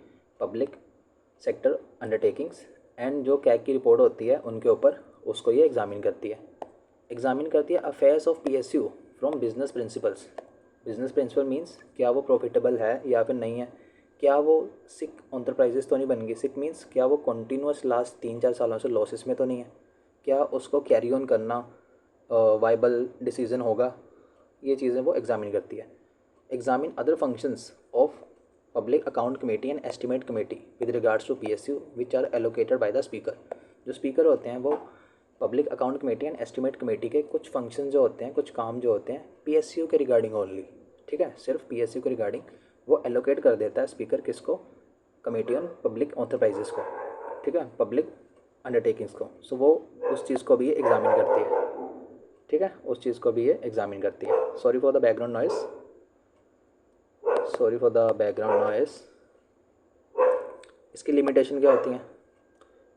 पब्लिक सेक्टर अंडरटेकिंग्स, एंड जो कैग की रिपोर्ट होती है उनके ऊपर, उसको ये एग्जामिन करती है। एग्जामिन करती है affairs of PSU from business principles. Business principle means क्या वो प्रॉफिटेबल है या फिर नहीं है, क्या वो सिक एंटरप्राइजेस तो नहीं बन गई। सिक मीन्स क्या वो कॉन्टीन्यूस लास्ट 3-4 सालों से लॉसेस में तो नहीं है, क्या उसको कैरी ऑन करना वाइबल डिसीजन होगा। ये चीज़ें वो एग्जामिन करती है। Examine other functions of public account committee and estimate committee with regards to PSU which are allocated by the speaker. जो स्पीकर होते हैं वो public account committee and estimate committee के कुछ फंक्शन जो होते हैं, कुछ काम जो होते हैं पीएसयू के रिगार्डिंग ओनली, ठीक है, सिर्फ पीएसयू के रिगार्डिंग वो एलोकेट कर देता है स्पीकर। किसको? कमेटी ऑन पब्लिक एंटरप्राइजेस को, ठीक है, पब्लिक अंडरटेकिंग्स को। सो वो उस चीज़ को भी ये एग्जामिन करती है, ठीक है, उस चीज़ को भी ये एग्जामिन करती है। Sorry for the background noise, sorry for the background noise. इसकी लिमिटेशन क्या होती हैं?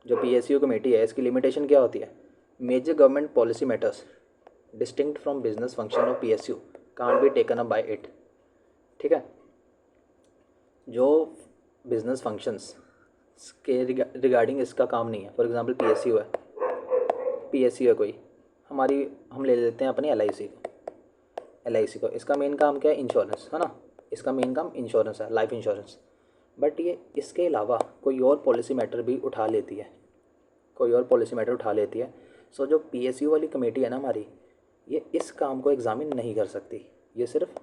जो पीएसयू कमेटी है इसकी लिमिटेशन क्या होती है? Major government policy matters distinct from business function of PSU can't be taken up by it, ठीक है। जो बिजनेस फंक्शंस के रिगार्डिंग इसका काम नहीं है। फॉर एग्जांपल पीएसयू है, पीएसयू है कोई, हम ले लेते हैं अपनी एलआईसी को। एलआईसी को इसका मेन काम क्या है? इंश्योरेंस, है ना, इसका मेन काम इंश्योरेंस है, लाइफ इंश्योरेंस। बट ये इसके अलावा कोई और पॉलिसी मैटर भी उठा लेती है, कोई और पॉलिसी मैटर उठा लेती है। सो जो पीएसयू वाली कमेटी है ना हमारी, ये इस काम को एग्जामिन नहीं कर सकती, ये सिर्फ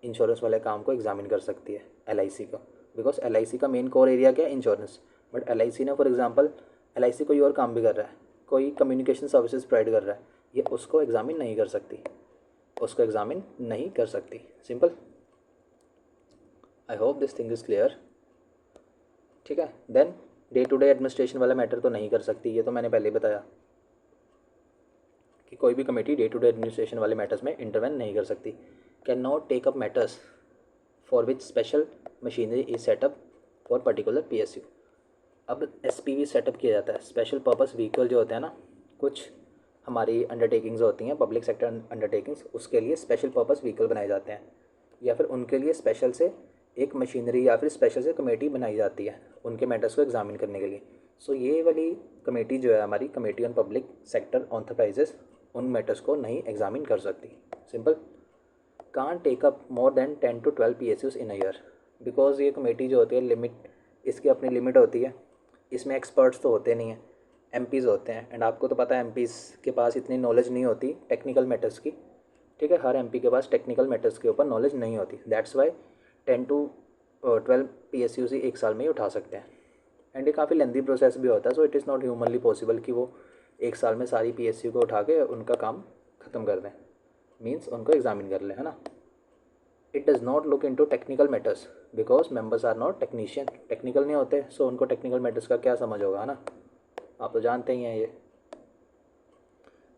इंश्योरेंस वाले काम को एग्जामिन कर सकती है एलआईसी का। बिकॉज एलआईसी का मेन कोर एरिया क्या है? इंश्योरेंस। बट एलआईसी ने फॉर एग्जांपल एलआईसी कोई और काम भी कर रहा है, कोई कम्युनिकेशन सर्विसेज प्रोवाइड कर रहा है, ये उसको एग्ज़ामिन नहीं कर सकती, उसको एग्ज़ामिन नहीं कर सकती। Simple. I hope this thing is clear. ठीक है। Then day to day administration वाला मैटर तो नहीं कर सकती, ये तो मैंने पहले ही बताया कि कोई भी committee day to day administration वाले मैटर्स में इंटरवेन नहीं कर सकती। Can not take up matters for which special machinery is set up for particular PSU। अब SPV सेटअप किया जाता है, स्पेशल पर्पस व्हीकल जो होते हैं ना, कुछ हमारी अंडरटेकिंग्स होती हैं, पब्लिक सेक्टर अंडरटेकिंग्स, उसके लिए स्पेशल पर्पस व्हीकल बनाए जाते हैं, या फिर उनके लिए स्पेशल से एक मशीनरी या फिर स्पेशल से कमेटी बनाई जाती है उनके मैटर्स को एग्जामिन करने के लिए। सो ये वाली कमेटी जो है हमारी, committee on public sector enterprises, उन मैटर्स को नहीं एग्जामिन कर सकती। Simple. Can't take up more than 10 to 12 PSUs in a year, because ये कमेटी जो होती है, लिमिट, इसकी अपनी लिमिट होती है, इसमें एक्सपर्ट्स तो होते नहीं हैं, MPs होते हैं, एंड आपको तो पता है MPs के पास इतनी नॉलेज नहीं होती टेक्निकल मैटर्स की। ठीक है, हर MP के पास टेक्निकल मैटर्स के ऊपर नॉलेज नहीं होती, दैट्स वाई 10 to 12 PSUs ही एक साल में ही उठा सकते हैं। एंड ये काफ़ी लेंदी प्रोसेस भी होता है, so it is not humanly possible कि वो एक साल में सारी PSU को उठा के उनका काम ख़त्म कर दें, मीन्स उनको एग्जामिन कर लें, है ना। It does not look into technical matters because members are not technician, technical नहीं होते, सो उनको टेक्निकल मैटर्स का क्या समझ होगा, है ना। आप तो जानते ही हैं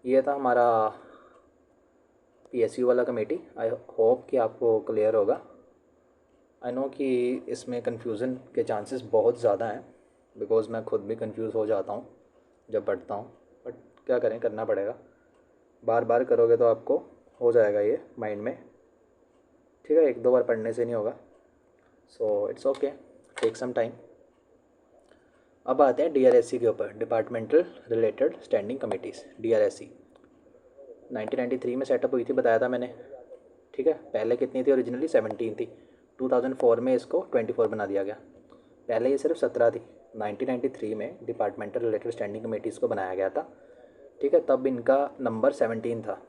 ये था हमारा PSU वाला कमेटी। आई होप कि आपको क्लियर होगा। आई नो कि इसमें कन्फ्यूज़न के चांसेस बहुत ज़्यादा हैं, बिकॉज़ मैं खुद भी कंफ्यूज हो जाता हूँ जब पढ़ता हूँ, बट क्या करें, करना पड़ेगा। बार बार करोगे तो आपको हो जाएगा ये माइंड में। ठीक है, एक दो बार पढ़ने से नहीं होगा, so it's okay, take some time. अब आते हैं DRSC के ऊपर, departmental related standing committees. DRSC 1993 में सेटअप हुई थी, बताया था मैंने। ठीक है, पहले कितनी थी, ओरिजिनली 17 थी, 2004 में इसको 24 बना दिया गया। पहले ये सिर्फ 17 थी। 1993 में डिपार्टमेंटल रिलेटेड स्टैंडिंग कमेटीज़ को बनाया गया था। ठीक है, तब इनका नंबर 17 था।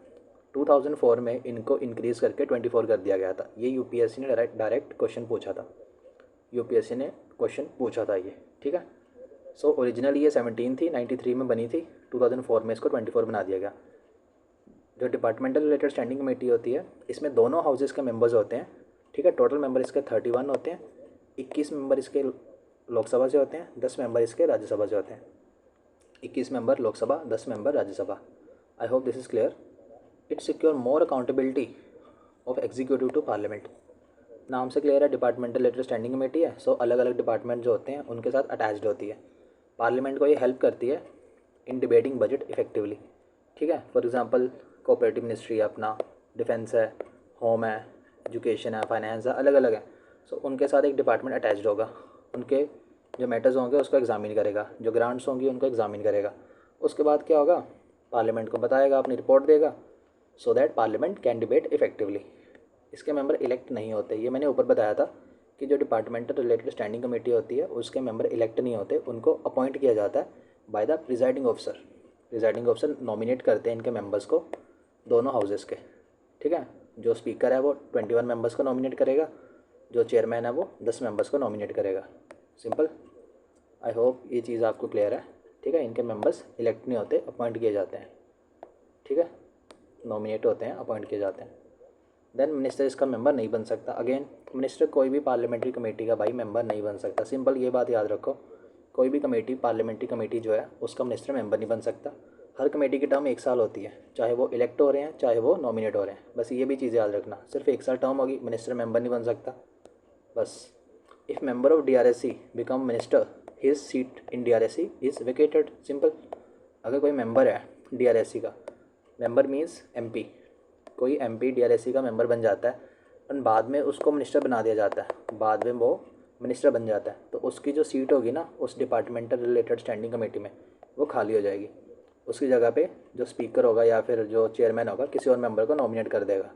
2004 में इनको इंक्रीज़ करके 24 कर दिया गया था। ये UPSC ने डायरेक्ट क्वेश्चन पूछा था, UPSC ने क्वेश्चन पूछा था ये। ठीक है, सो ओरिजिनली ये 17 थी, 93 में बनी थी, 2004 में इसको 24 बना दिया गया। जो डिपार्टमेंटल रिलेटेड स्टैंडिंग कमेटी होती है, इसमें दोनों हाउसेस के मेंबर्स होते हैं। ठीक है, टोटल मेंबर इसके 31 होते हैं। 21 मेंबर इसके लोकसभा से होते हैं, 10 मेंबर इसके राज्यसभा से होते हैं। 21 member Lok Sabha, 10 member Rajya Sabha. I hope this is clear. It secure more accountability of executive to parliament. नाम से क्लियर है, डिपार्टमेंटल रिलेटेड स्टैंडिंग कमेटी है, सो अलग अलग डिपार्टमेंट जो होते हैं उनके साथ अटैच्ड होती है। पार्लियामेंट को ये हेल्प करती है इन डिबेटिंग बजट इफेक्टिवली। ठीक है, फॉर एग्जांपल कोऑपरेटिव मिनिस्ट्री है अपना, डिफेंस है, होम है, एजुकेशन है, फाइनेंस है, अलग अलग है। सो उनके साथ एक डिपार्टमेंट अटैच्ड होगा, उनके जो मैटर्स होंगे उसको एग्जामिन करेगा, जो ग्रांट्स होंगी उनको एग्जामिन करेगा। उसके बाद क्या होगा, पार्लियामेंट को बताएगा, अपनी रिपोर्ट देगा, so that parliament can debate effectively. इसके मेंबर इलेक्ट नहीं होते, ये मैंने ऊपर बताया था कि जो डिपार्टमेंटल रिलेटेड स्टैंडिंग कमेटी होती है उसके मेंबर इलेक्ट नहीं होते, उनको अपॉइंट किया जाता है by the presiding officer. Presiding officer nominate करते हैं इनके मेंबर्स को, दोनों हाउसेस के। ठीक है, जो स्पीकर है वो 21 मेंबर्स को नॉमिनेट करेगा, जो चेयरमैन है वो 10 मेंबर्स को नॉमिनेट करेगा। सिंपल। आई होप ये चीज़ आपको क्लियर है। ठीक है, इनके मेंबर्स इलेक्ट नहीं होते, अपॉइंट किए जाते हैं। ठीक है, नॉमिनेट होते हैं, अपॉइंट किए जाते हैं। देन मिनिस्टर इसका मेंबर नहीं बन सकता। अगेन, मिनिस्टर कोई भी पार्लियामेंट्री कमेटी का भाई मेंबर नहीं बन सकता। सिंपल, ये बात याद रखो, कोई भी कमेटी, पार्लियामेंट्री कमेटी जो है उसका मिनिस्टर मेंबर नहीं बन सकता। हर कमेटी की टर्म एक साल होती है, चाहे वो इलेक्ट हो रहे हैं चाहे वो नॉमिनेट हो रहे हैं। बस ये भी चीज़ याद रखना, सिर्फ एक साल टर्म होगी, मिनिस्टर मेंबर नहीं बन सकता बस। If member of DRSC become minister, his seat in DRSC is vacated. Simple. अगर कोई मेंबर है DRSC का, मेंबर मीन्स MP, कोई MP DRSC का मेंबर बन जाता है और बाद में उसको मिनिस्टर बना दिया जाता है, बाद में वो मिनिस्टर बन जाता है, तो उसकी जो सीट होगी ना उस डिपार्टमेंटल रिलेटेड स्टैंडिंग कमेटी में, वो खाली हो जाएगी। उसकी जगह पे जो स्पीकर होगा या फिर जो चेयरमैन होगा किसी और मेंबर को नॉमिनेट कर देगा।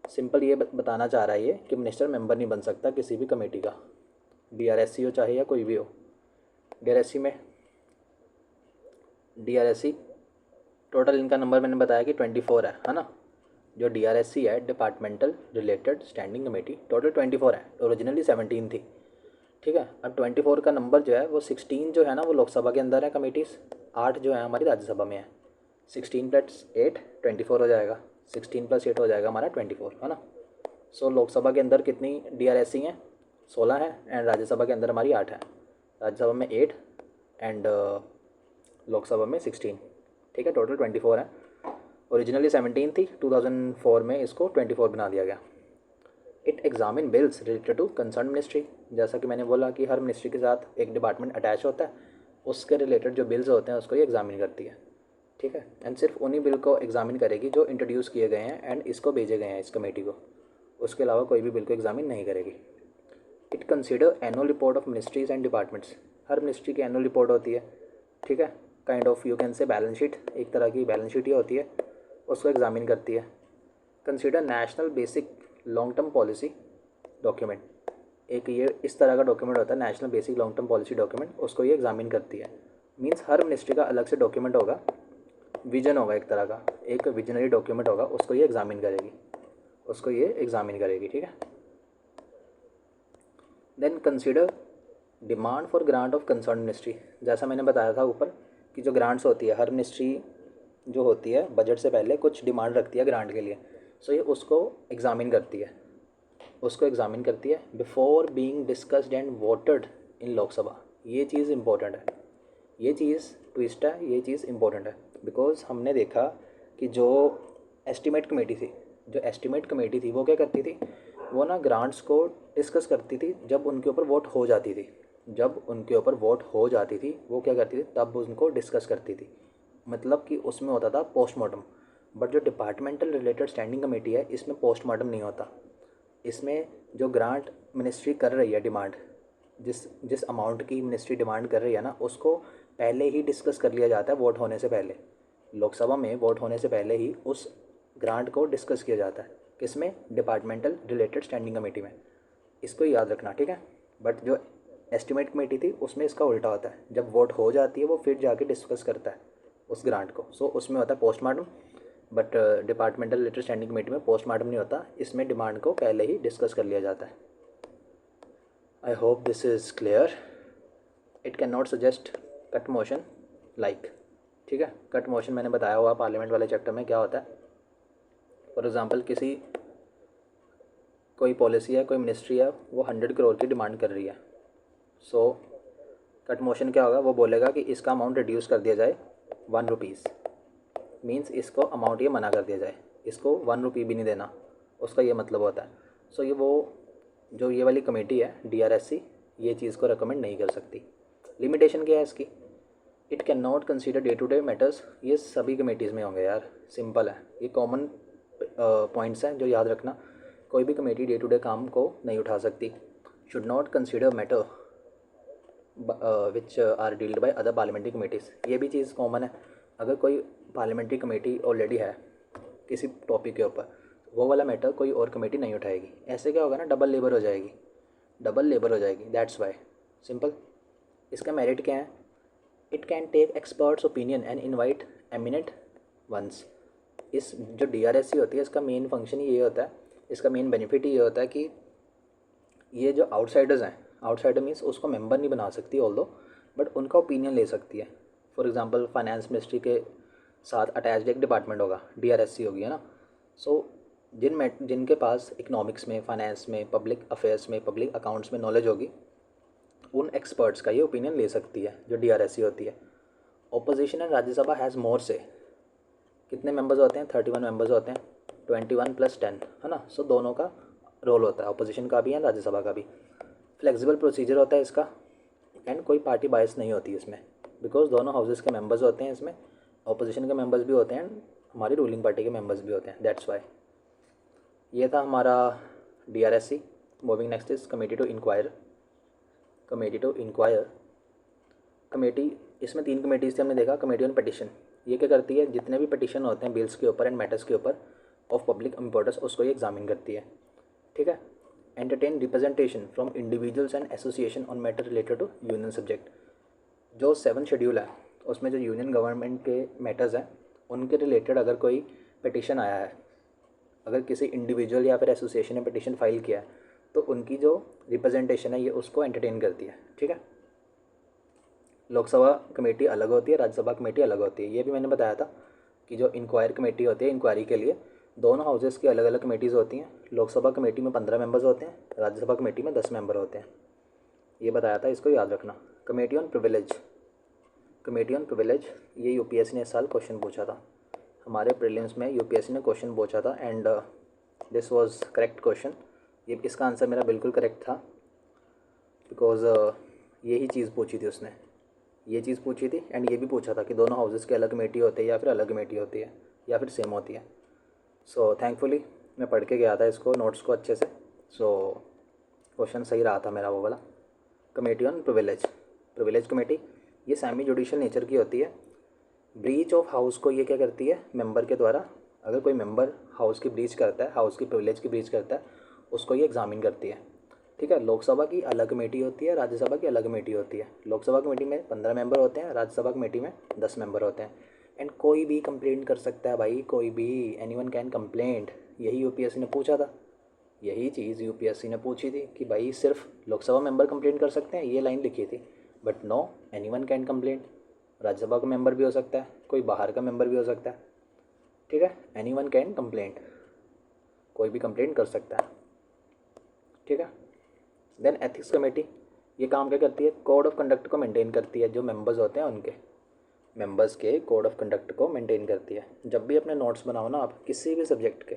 सिंपल ये बताना चाह रहा है ये कि मिनिस्टर मेंबर नहीं बन सकता किसी भी कमेटी का, DRSC हो चाहे या कोई भी हो। DRSC में DRSC टोटल इनका नंबर मैंने बताया कि 24 है ना। जो DRSC है, departmental related standing committee, total 24 है, ओरिजिनली 17 थी। ठीक है, अब 24 का नंबर जो है वो 16 जो है ना वो लोकसभा के अंदर है कमेटीज़, 8 जो है हमारी राज्यसभा में है। 16 प्लस 8 24 हो जाएगा, 16 प्लस 8 हो जाएगा हमारा 24, है ना। सो लोकसभा के अंदर कितनी DRSC हैं, 16 है, एंड राज्यसभा के अंदर हमारी 8 है। राज्यसभा में 8 एंड लोकसभा में 16, ठीक है, टोटल 24 है। ओरिजिनली 17 थी, 2004 में इसको 24 बना दिया गया। It examine bills related to concern ministry, जैसा कि मैंने बोला कि हर मिनिस्ट्री के साथ एक डिपार्टमेंट अटैच होता है, उसके रिलेटेड जो बिल्स होते हैं उसको ये एग्जामिन करती है, ठीक है। एंड सिर्फ उन्हीं बिल को एग्जामिन करेगी जो इंट्रोड्यूस किए गए हैं एंड इसको भेजे गए हैं इस कमेटी को, उसके अलावा कोई भी बिल को एग्जामिन नहीं करेगी। It consider annual report of ministries and departments, her ministry की एनुअल रिपोर्ट होती है, ठीक है, kind of you can say balance sheet, एक तरह की बैलेंस शीट ही होती है, उसको एग्जामिन करती है। Consider national basic long term policy document, एक ये इस तरह का डॉक्यूमेंट होता है national basic long term policy document, उसको ये एग्जामिन करती है। मीन्स हर मिनिस्ट्री का अलग से डॉक्यूमेंट होगा, विजन होगा, एक तरह का एक विजनरी डॉक्यूमेंट होगा, उसको ये एग्जामिन करेगी, उसको ये एग्जामिन करेगी, ठीक है। Then consider demand for grant of concern ministry, जैसा मैंने बताया था ऊपर कि जो ग्रांट्स होती है, हर मिनिस्ट्री जो होती है बजट से पहले कुछ डिमांड रखती है ग्रांट के लिए, सो ये उसको एग्जामिन करती है, उसको एग्जामिन करती है before being discussed and voted इन लोकसभा। ये चीज़ इंपॉर्टेंट है, ये चीज़ ट्विस्ट है, ये चीज़ इंपॉर्टेंट है, बिकॉज हमने देखा कि जो एस्टीमेट कमेटी थी, वो क्या करती थी, वो ना ग्रांट्स को डिस्कस करती थी जब उनके ऊपर वोट हो जाती थी, वो क्या करती थी, तब उनको डिस्कस करती थी, मतलब कि उसमें होता था पोस्टमार्टम। बट जो डिपार्टमेंटल रिलेटेड स्टैंडिंग कमेटी है, इसमें पोस्टमार्टम नहीं होता, इसमें जो ग्रांट मिनिस्ट्री कर रही है डिमांड, जिस जिस अमाउंट की मिनिस्ट्री डिमांड कर रही है ना, उसको पहले ही डिस्कस कर लिया जाता है, वोट होने से पहले, लोकसभा में वोट होने से पहले ही उस ग्रांट को डिस्कस किया जाता है, किसमें, डिपार्टमेंटल रिलेटेड स्टैंडिंग कमेटी में, इसको याद रखना, ठीक है। बट जो एस्टिमेट कमेटी थी उसमें इसका उल्टा होता है, जब वोट हो जाती है वो फिर जाके डिस्कस करता है उस ग्रांट को, सो उसमें होता है postmortem. But departmental related standing committee में पोस्टमार्टम नहीं होता, इसमें डिमांड को पहले ही डिस्कस कर लिया जाता है। आई hope this is clear. It can not suggest cut motion like, ठीक है, कट मोशन मैंने बताया हुआ पार्लियामेंट वाले चैप्टर में क्या होता है। फॉर एग्ज़ाम्पल कोई पॉलिसी है, कोई मिनिस्ट्री है, वो 100 करोड़ की डिमांड कर रही है, सो कट मोशन क्या होगा, वो बोलेगा कि इसका अमाउंट रिड्यूस कर दिया जाए 1 रुपीज़, मीन्स इसको अमाउंट ये मना कर दिया जाए, इसको 1 रुपी भी नहीं देना, उसका ये मतलब होता है। सो ये वाली कमेटी है DRSC, ये चीज़ को रिकमेंड नहीं कर सकती। लिमिटेशन क्या है इसकी, it can not consider day to day matters, ये सभी कमेटीज़ में होंगे यार, सिंपल है, ये कॉमन पॉइंट्स हैं जो याद रखना, कोई भी कमेटी डे टू डे काम को नहीं उठा सकती। Should not consider matter which are dealt by other parliamentary committees, ये भी चीज़ कॉमन है, अगर कोई पार्लियामेंट्री कमेटी ऑलरेडी है किसी टॉपिक के ऊपर, वो वाला मैटर कोई और कमेटी नहीं उठाएगी, ऐसे क्या होगा ना, डबल लेबर हो जाएगी, दैट्स वाई, सिंपल। इसका मेरिट क्या है, it can take experts opinion and invite eminent ones. इस जो DRSC होती है, इसका मेन फंक्शन ये होता है, इसका मेन बेनिफिट ये होता है कि ये जो आउटसाइडर्स हैं, आउटसाइडर मीन्स उसको मेंबर नहीं बना सकती ऑल्दो, बट उनका ओपिनियन ले सकती है। फॉर एग्जांपल फाइनेंस मिनिस्ट्री के साथ अटैच्ड एक डिपार्टमेंट होगा, DRSC होगी, है ना। सो जिनके पास इकोनॉमिक्स में, फाइनेंस में, पब्लिक अफेयर्स में, पब्लिक अकाउंट्स में नॉलेज होगी, उन एक्सपर्ट्स का ये ओपिनियन ले सकती है जो DRSC होती है। Opposition and Rajya Sabha has more से, कितने मेंबर्स होते हैं, 31 मेंबर्स होते हैं, 21 + 10, है ना। सो दोनों का रोल होता है, अपोजिशन का भी है, राज्यसभा का भी। फ्लेक्सिबल प्रोसीजर होता है इसका, एंड कोई पार्टी बायस नहीं होती इसमें, बिकॉज दोनों हाउसेस के मेंबर्स होते हैं इसमें, अपोजिशन के मेंबर्स भी होते हैं, हमारी रूलिंग पार्टी के मेंबर्स भी होते हैं, दैट्स वाई। ये था हमारा DRSC। Moving next is committee to inquire. Committee, इसमें 3 कमेटीज़ थी हमने देखा, कमेटी ऑन पिटिशन, ये क्या करती है, जितने भी पिटिशन होते हैं बिल्स के ऊपर एंड मैटर्स के ऊपर ऑफ पब्लिक इम्पोर्टेंस, उसको ये एग्जामिन करती है, ठीक है। Entertain representation from individuals and association on matter related to union subject. जो 7 शेड्यूल है उसमें जो यूनियन गवर्नमेंट के मैटर्स हैं उनके रिलेटेड अगर कोई पिटिशन आया है, अगर किसी इंडिविजुअल या फिर एसोसिएशन ने पिटिशन फाइल किया है, तो उनकी जो रिप्रेजेंटेशन है ये उसको एंटरटेन करती है, ठीक है। लोकसभा कमेटी अलग होती है, राज्यसभा कमेटी अलग होती है, ये भी मैंने बताया था। कि जो इंक्वायर कमेटी होती है, इंक्वायरी के लिए दोनों हाउसेस की अलग अलग कमेटीज़ होती हैं। लोकसभा कमेटी में 15 मेंबर्स होते हैं, राज्यसभा कमेटी में 10 मेंबर होते हैं। ये बताया था, इसको याद रखना। Committee on privilege, committee on privilege, ये यूपीएससी ने इस साल क्वेश्चन पूछा था। हमारे प्रीलिम्स में यूपीएससी ने क्वेश्चन पूछा था and this was correct question. ये इसका आंसर मेरा बिल्कुल करेक्ट था, बिकॉज यही चीज़ पूछी थी उसने, ये चीज़ पूछी थी एंड ये भी पूछा था कि दोनों हाउसेस की अलग कमेटी होती है या फिर अलग कमेटी होती है या फिर सेम होती है। सो थैंकफुली मैं पढ़ के गया था इसको, नोट्स को अच्छे से। सो क्वेश्चन सही रहा था मेरा वो वाला। Committee on privilege, privilege committee ये सेमी जुडिशियल नेचर की होती है। ब्रीच ऑफ हाउस को ये क्या करती है, मेंबर के द्वारा, अगर कोई मेंबर हाउस की ब्रीच करता है, हाउस की प्रिविलेज की ब्रीच करता है, उसको ये एग्जामिन करती है। ठीक है, लोकसभा की अलग कमेटी होती है, राज्यसभा की अलग कमेटी होती है। लोकसभा कमेटी में 15 मेंबर होते हैं, राज्यसभा कमेटी में 10 मेंबर होते हैं। एंड कोई भी कंप्लेंट कर सकता है भाई, कोई भी, एनीवन कैन कंप्लेंट। यही यूपीएससी ने पूछा था, यही चीज़ यूपीएससी ने पूछी थी कि भाई सिर्फ लोकसभा मेंबर कंप्लेंट कर सकते हैं, ये लाइन लिखी थी। But no, anyone can complaint. Rajya Sabha का मेंबर भी हो सकता है, कोई बाहर का मेंबर भी हो सकता है। ठीक है, एनीवन कैन कंप्लेंट, कोई भी कंप्लेंट कर सकता है। ठीक है। देन एथिक्स कमेटी, ये काम क्या करती है, कोड ऑफ कंडक्ट को मेंटेन करती है। जो मेंबर्स होते हैं उनके, मेंबर्स के कोड ऑफ कंडक्ट को मेंटेन करती है। जब भी अपने नोट्स बनाओ ना आप, किसी भी सब्जेक्ट के,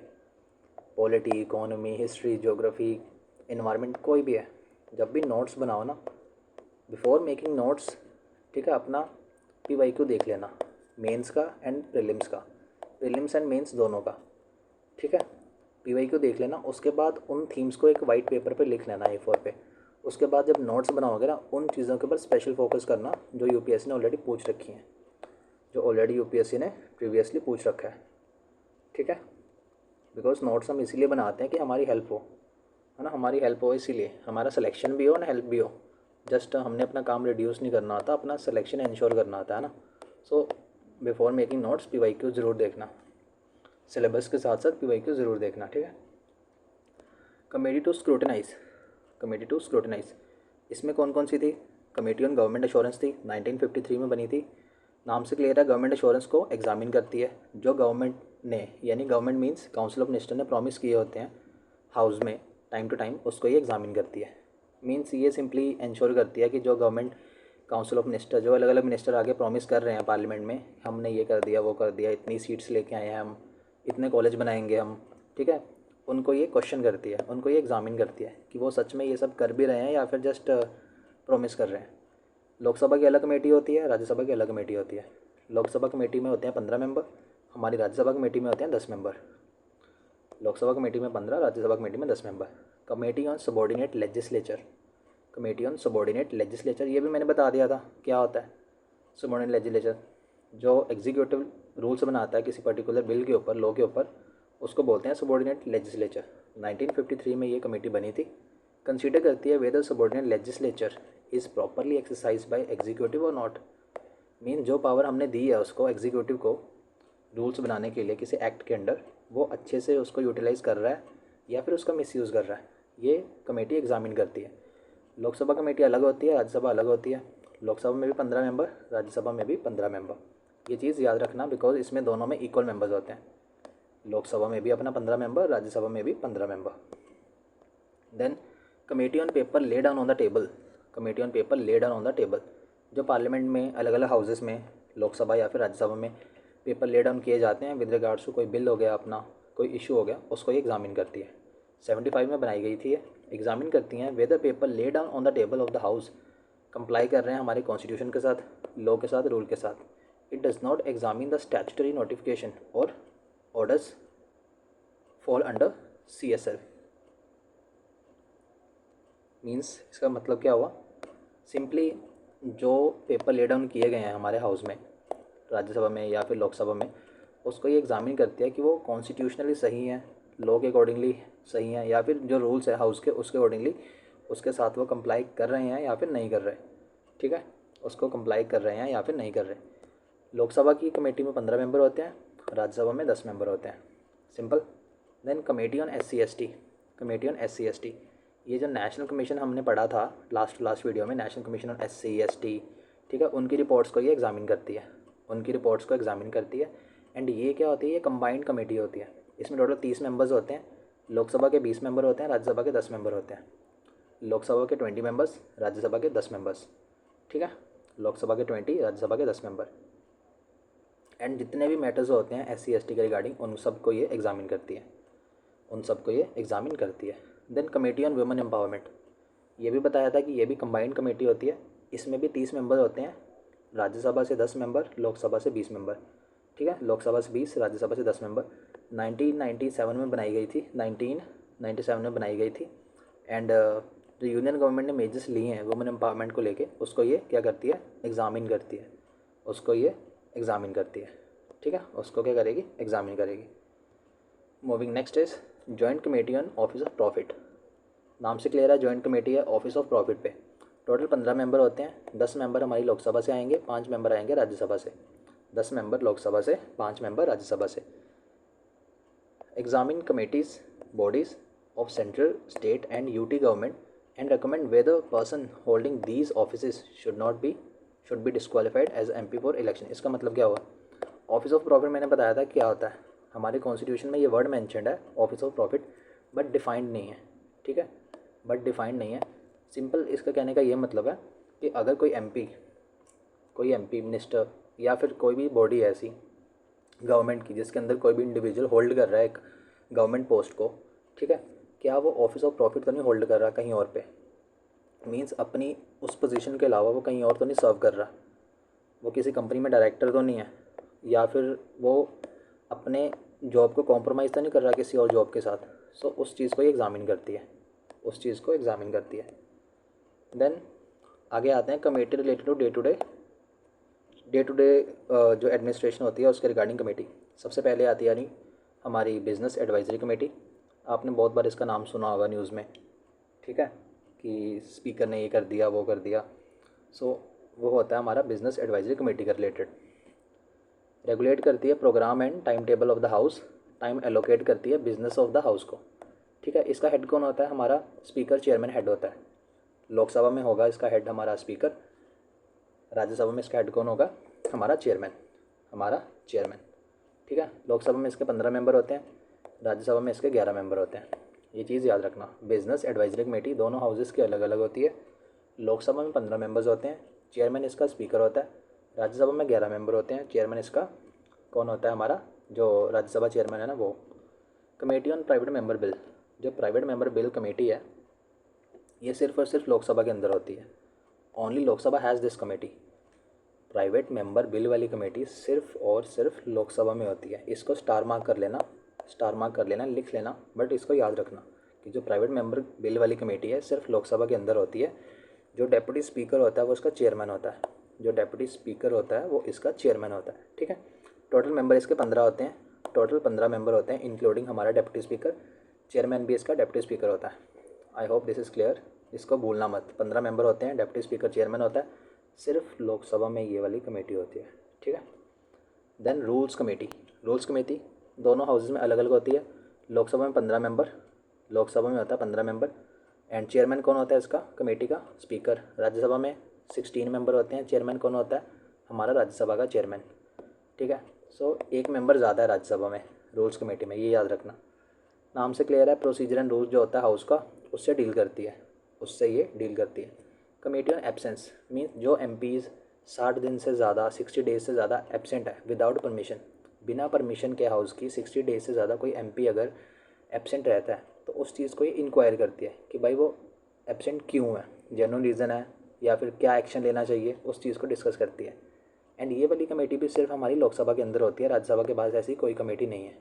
polity, economy, history, geography, environment, कोई भी है, जब भी नोट्स बनाओ ना, बिफोर मेकिंग नोट्स, ठीक है, अपना पीवाईक्यू देख लेना, मेंस का एंड प्रीलिम्स का, प्रीलिम्स एंड मेंस दोनों का। ठीक है, पीवाईक्यू देख लेना। उसके बाद उन थीम्स को एक वाइट पेपर पे लिख लेना A4 पे। उसके बाद जब नोट्स बनाओगे ना, उन चीज़ों के ऊपर स्पेशल फोकस करना जो यूपीएससी ने ऑलरेडी पूछ रखी हैं, जो ऑलरेडी यूपीएससी ने प्रीवियसली पूछ रखा है। ठीक है, बिकॉज नोट्स हम इसीलिए बनाते हैं कि हमारी हेल्प हो, है ना, हमारी हेल्प हो, इसीलिए हमारा सिलेक्शन भी हो ना, हेल्प भी हो। जस्ट हमने अपना काम रिड्यूस नहीं करना होता, अपना सिलेक्शन इंश्योर करना होता है ना। So before making notes PYQ ज़रूर देखना, सिलेबस के साथ साथ पीवाईक्यू ज़रूर देखना। ठीक है। Committee to scrutinise, committee to scrutinise, इसमें कौन कौन सी थी, कमेटी ऑन गवर्नमेंट एश्योरेंस थी, 1953 में बनी थी। नाम से क्लियर है, गवर्नमेंट एश्योरेंस को एग्जामिन करती है। जो गवर्नमेंट ने, यानी government means council of minister ने प्रॉमिस किए होते हैं हाउस में टाइम टू टाइम, उसको ये एग्जामिन करती है। मीन्स ये सिंपली इंश्योर करती है कि जो गवर्नमेंट काउंसिल ऑफ मिनिस्टर, जो अलग अलग मिनिस्टर आगे प्रॉमिस कर रहे हैं पार्लियामेंट में, हमने ये कर दिया, वो कर दिया, इतनी सीट्स लेके आए हैं हम, इतने कॉलेज बनाएंगे हम, ठीक है, उनको ये क्वेश्चन करती है, उनको ये एग्जामिन करती है कि वो सच में ये सब कर भी रहे हैं या फिर जस्ट प्रॉमिस कर रहे हैं। लोकसभा की अलग कमेटी होती है, राज्यसभा की अलग कमेटी होती है। लोकसभा कमेटी में होते हैं 15 मेंबर, हमारी राज्यसभा कमेटी में होते हैं 10 मेंबर। लोकसभा कमेटी में 15, राज्यसभा कमेटी में 10 member. Committee on subordinate legislature, committee on subordinate legislature, ये भी मैंने बता दिया था क्या होता है सबॉर्डिनेट लेजिस्लेचर। जो एग्जीक्यूटिव रूल्स बनाता है किसी पर्टिकुलर बिल के ऊपर, लॉ के ऊपर, उसको बोलते हैं सबॉर्डिनेट लेजिस्लेचर। 1953 में ये कमेटी बनी थी। कंसीडर करती है whether subordinate legislature is properly exercise by executive और नॉट। मीन जो पावर हमने दी है उसको, एग्जीक्यूटिव को, रूल्स बनाने के लिए किसी एक्ट के अंडर, वो अच्छे से उसको यूटिलाइज़ कर रहा है या फिर उसका मिसयूज़ कर रहा है, ये कमेटी एग्जामिन करती है। लोकसभा कमेटी अलग होती है, राज्यसभा अलग होती है। लोकसभा में भी 15 मेंबर, राज्यसभा में भी 15 मेंबर। ये चीज़ याद रखना, बिकॉज इसमें दोनों में इक्वल मेंबर्स होते हैं। लोकसभा में भी अपना 15 मेंबर, राज्यसभा में भी 15 member. Then committee on paper lay down on the table, committee on paper lay down on the table, जो पार्लियामेंट में अलग अलग हाउसेस में, लोकसभा या फिर राज्यसभा में पेपर ले डाउन किए जाते हैं विद रिगार्ड्स टू कोई बिल हो गया, अपना कोई इशू हो गया, उसको ये एग्जामिन करती है। 75 में बनाई गई थी ये। एग्जामिन करती हैं whether paper lay down on the table of the house comply कर रहे हैं हमारे कॉन्स्टिट्यूशन के साथ, लॉ के साथ, रूल के साथ। It does not examine the statutory notification और orders fall under CSL। Means इसका मतलब क्या हुआ, सिंपली जो पेपर ले डाउन किए गए हैं हमारे हाउस में, राज्यसभा में या फिर लोकसभा में, उसको ये एग्जामिन करती है कि वो कॉन्स्टिट्यूशनली सही हैं, लॉ के अकॉर्डिंगली सही हैं, या फिर जो रूल्स है हाउस के उसके अकॉर्डिंगली उसके साथ वो कंप्लाई कर रहे हैं या फिर नहीं कर रहे। ठीक है, उसको कंप्लाई कर रहे हैं या फिर नहीं कर रहे। लोकसभा की कमेटी में 15 मेंबर होते हैं, राज्यसभा में 10 मेंबर होते हैं, simple. Then committee on SC/ST, committee on SC/ST, ये जो नेशनल कमीशन हमने पढ़ा था लास्ट वीडियो में, नेशनल कमीशन ऑन SC/ST, ठीक है, उनकी रिपोर्ट्स को ये एग्जामिन करती है, उनकी रिपोर्ट्स को एग्जामिन करती है एंड ये क्या होती है, ये कंबाइंड कमेटी होती है। इसमें टोटल 30 मेंबर्स होते हैं। लोकसभा के 20 मेंबर होते हैं, राज्यसभा के 10 मेंबर होते हैं। लोकसभा के 20 मेंबर्स, राज्यसभा के 10 मेंबर्स। ठीक है, लोकसभा के 20, राज्यसभा के 10 मेंबर। एंड जितने भी मैटर्स होते हैं SC ST के रिगार्डिंग, उन सबको ये एग्जामिन करती है, उन सबको ये एग्जामिन करती है। Then committee on women empowerment, ये भी बताया था कि ये भी कंबाइंड कमेटी होती है। इसमें भी 30 मेंबर होते हैं, राज्यसभा से 10 मेंबर, लोकसभा से 20 मेंबर। ठीक है, लोकसभा से 20, राज्यसभा से 10 मेंबर। 1997 में बनाई गई थी, 1997 में बनाई गई थी। एंड जो यूनियन गवर्नमेंट ने मेजर्स लिए हैं वुमेन एम्पावरमेंट को लेके, उसको ये क्या करती है, एग्जामिन करती है, उसको ये एग्जामिन करती है। ठीक है, उसको क्या करेगी, एग्जामिन करेगी। Moving next is joint committee on office of profit. नाम से क्लियर है, जॉइंट कमेटी है ऑफिस ऑफ प्रॉफिट पे। टोटल 15 मेंबर होते हैं। 10 मेंबर हमारी लोकसभा से आएंगे, 5 मेंबर आएंगे राज्यसभा से। 10 मेंबर लोकसभा से, 5 मेंबर राज्यसभा से। Examine committees bodies of central, state and UT government and recommend whether person holding these offices should be disqualified as MP for election। इसका मतलब क्या हुआ, ऑफिस ऑफ प्रॉफिट मैंने बताया था क्या होता है। हमारे कॉन्स्टिट्यूशन में ये वर्ड मैंशनड है office of profit, but defined नहीं है। ठीक है, बट डिफाइंड नहीं है। सिंपल इसका कहने का ये मतलब है कि अगर कोई MP मिनिस्टर या फिर कोई भी बॉडी ऐसी गवर्नमेंट की जिसके अंदर कोई भी इंडिविजुअल होल्ड कर रहा है एक गवर्नमेंट पोस्ट को, ठीक है, क्या वो ऑफिस ऑफ प्रॉफिट तो नहीं होल्ड कर रहा कहीं और पे, मींस अपनी उस पोजीशन के अलावा वो कहीं और तो नहीं सर्व कर रहा, वो किसी कंपनी में डायरेक्टर तो नहीं है, या फिर वो अपने जॉब को कॉम्प्रोमाइज़ तो नहीं कर रहा किसी और जॉब के साथ। सो उस चीज़ को ये एग्ज़ामिन करती है, उस चीज़ को एग्ज़ामिन करती है। देन आगे आते हैं committee related to day to day जो एडमिनिस्ट्रेशन होती है उसके रिगार्डिंग कमेटी। सबसे पहले आती है यानी हमारी बिजनेस एडवाइजरी कमेटी। आपने बहुत बार इसका नाम सुना होगा न्यूज़ में, ठीक है, कि स्पीकर ने ये कर दिया वो कर दिया। सो वो होता है हमारा बिजनेस एडवाइजरी कमेटी का रिलेटेड। रेगुलेट करती है programme and time table of the house, time allocate करती है बिजनेस ऑफ द हाउस को। ठीक है, इसका हेड कौन होता है, हमारा स्पीकर चेयरमैन हेड होता है। लोकसभा में होगा इसका हेड हमारा स्पीकर, राज्यसभा में इसका हेड कौन होगा, हमारा चेयरमैन। ठीक है, लोकसभा में इसके 15 मेंबर होते हैं, राज्यसभा में इसके 11 मेंबर होते हैं। ये चीज़ याद रखना। बिजनेस एडवाइजरी कमेटी दोनों हाउसेस की अलग अलग होती है। लोकसभा में 15 मेंबर्स होते हैं, चेयरमैन इसका स्पीकर होता है। राज्यसभा में 11 मेंबर होते हैं, चेयरमैन इसका कौन होता है, हमारा जो राज्यसभा चेयरमैन है ना वो। Committee on private member bill, जो प्राइवेट मेंबर बिल कमेटी है ये सिर्फ और सिर्फ लोकसभा के अंदर होती है। Only Lok Sabha has this committee. Private member bill वाली कमेटी सिर्फ और सिर्फ लोकसभा में होती है। इसको स्टार मार्क कर लेना, लिख लेना, बट इसको याद रखना कि जो प्राइवेट मेंबर बिल वाली कमेटी है सिर्फ लोकसभा के अंदर होती है। जो डेप्यूटी स्पीकर होता है वो इसका चेयरमैन होता है, जो डेप्यूटी स्पीकर होता है वो इसका चेयरमैन होता है। ठीक है, टोटल मेंबर इसके 15 होते हैं, टोटल 15 मेंबर होते हैं इंक्लूडिंग हमारा डेप्यूटी स्पीकर। चेयरमैन भी इसका डेप्यूटी स्पीकर होता है। आई होप दिस इज़ क्लियर, इसको भूलना मत। 15 मेंबर होते हैं, डेप्यूटी स्पीकर चेयरमैन होता है, सिर्फ लोकसभा में ये वाली कमेटी होती है। ठीक है, देन रूल्स कमेटी दोनों हाउसेज में अलग अलग होती है। लोकसभा में 15 मेंबर, लोकसभा में होता है 15 मेंबर, एंड चेयरमैन कौन होता है इसका कमेटी का, स्पीकर। राज्यसभा में 16 मेंबर होते हैं, चेयरमैन कौन होता है, हमारा राज्यसभा का चेयरमैन। ठीक है, सो एक मेंबर ज़्यादा है राज्यसभा में रूल्स कमेटी में, ये याद रखना। नाम से क्लियर है, प्रोसीजर एंड रूल्स जो होता है हाउस का उससे डील करती है, उससे ये डील करती है। कमेटी ऑन एब्सेंस मीन्स जो MPs 60 दिन से ज़्यादा 60 डेज से ज़्यादा एब्सेंट है विदाउट परमिशन, बिना परमिशन के हाउस की 60 डेज से ज़्यादा कोई MP अगर एब्सेंट रहता है तो उस चीज़ को ये इंक्वायर करती है कि भाई वो एब्सेंट क्यों है, जेन्युइन रीज़न है या फिर क्या एक्शन लेना चाहिए, उस चीज़ को डिस्कस करती है। एंड ये वाली कमेटी भी सिर्फ हमारी लोकसभा के अंदर होती है, राज्यसभा के पास ऐसी कोई कमेटी नहीं है।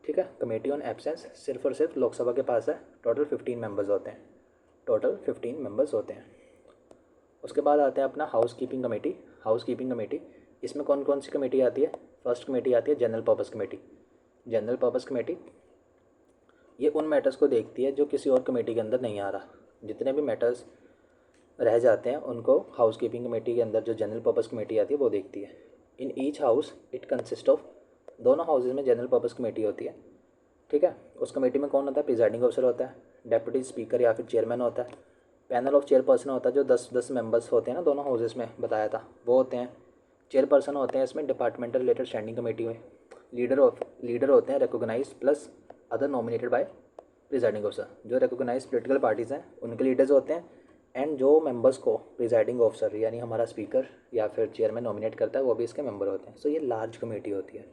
ठीक है, कमेटी ऑन एब्सेंस सिर्फ और सिर्फ लोकसभा के पास है। टोटल 15 मेंबर्स होते हैं, टोटल 15 मेंबर्स होते हैं। उसके बाद आते हैं अपना हाउस कीपिंग कमेटी। इसमें कौन कौन सी कमेटी आती है, फर्स्ट कमेटी आती है जनरल पर्पस कमेटी। ये उन मैटर्स को देखती है जो किसी और कमेटी के अंदर नहीं आ रहा। जितने भी मैटर्स रह जाते हैं उनको हाउस कीपिंग कमेटी के अंदर जो जनरल पर्पस कमेटी आती है वो देखती है। In each house it consist of, दोनों हाउसेज में जनरल पर्पस कमेटी होती है। ठीक है, उस कमेटी में कौन होता है, प्रिजाइडिंग ऑफिसर होता है, डेप्यूटी स्पीकर या फिर चेयरमैन होता है, पैनल ऑफ चेयरपर्सन होता है जो 10 मेंबर्स होते हैं ना दोनों हाउसेस में बताया था वो होते हैं, चेयरपर्सन होते हैं इसमें डिपार्टमेंटल रिलेटेड स्टैंडिंग कमेटी में। लीडर होते हैं recognised plus other nominated by presiding officer. जो रिकॉग्नाइज्ड पॉलिटिकल पार्टीज़ हैं उनके लीडर्स होते हैं, एंड जो मेंबर्स को प्रिजाइडिंग ऑफिसर यानी हमारा स्पीकर या फिर चेयरमैन नॉमिनेट करता है वो भी इसके मेंबर होते हैं। सो ये लार्ज कमेटी होती है,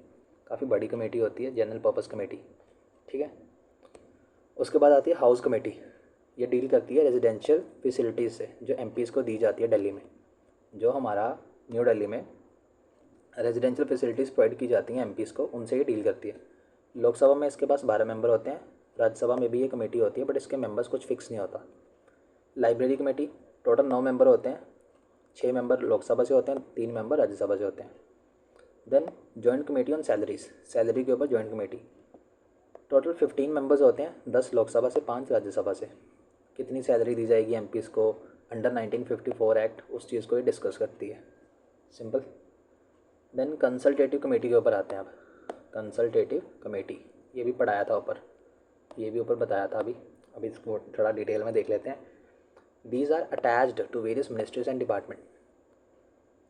काफ़ी बड़ी कमेटी होती है, जनरल पर्पस कमेटी। ठीक है। उसके बाद आती है हाउस कमेटी। ये डील करती है रेजिडेंशियल फैसिलिटीज़ से जो एमपीज़ को दी जाती है दिल्ली में। जो हमारा न्यू दिल्ली में रेजिडेंशियल फैसिलिटीज़ प्रोवाइड की जाती हैं एमपीज़ को, उनसे ये डील करती है। लोकसभा में इसके पास 12 मेंबर होते हैं, राज्यसभा में भी ये कमेटी होती है बट इसके मेंबर्स कुछ फिक्स नहीं होता। लाइब्रेरी कमेटी, टोटल 9 मेंबर होते हैं, 6 मेंबर लोकसभा से होते हैं, 3 मेंबर राज्यसभा से होते हैं। Then joint committee on salaries, salary के ऊपर जॉइंट कमेटी। टोटल 15 मेंबर्स होते हैं, 10 लोकसभा से, 5 राज्यसभा से। कितनी सैलरी दी जाएगी एमपीज़ को अंडर 1954 एक्ट, उस चीज़ को ये डिस्कस करती है। सिंपल। देन कंसल्टेटिव कमेटी के ऊपर आते हैं अब। कंसल्टेटिव कमेटी ये भी पढ़ाया था ऊपर, ये भी ऊपर बताया था अभी इसको थोड़ा डिटेल में देख लेते हैं। These are attached to various ministries and department.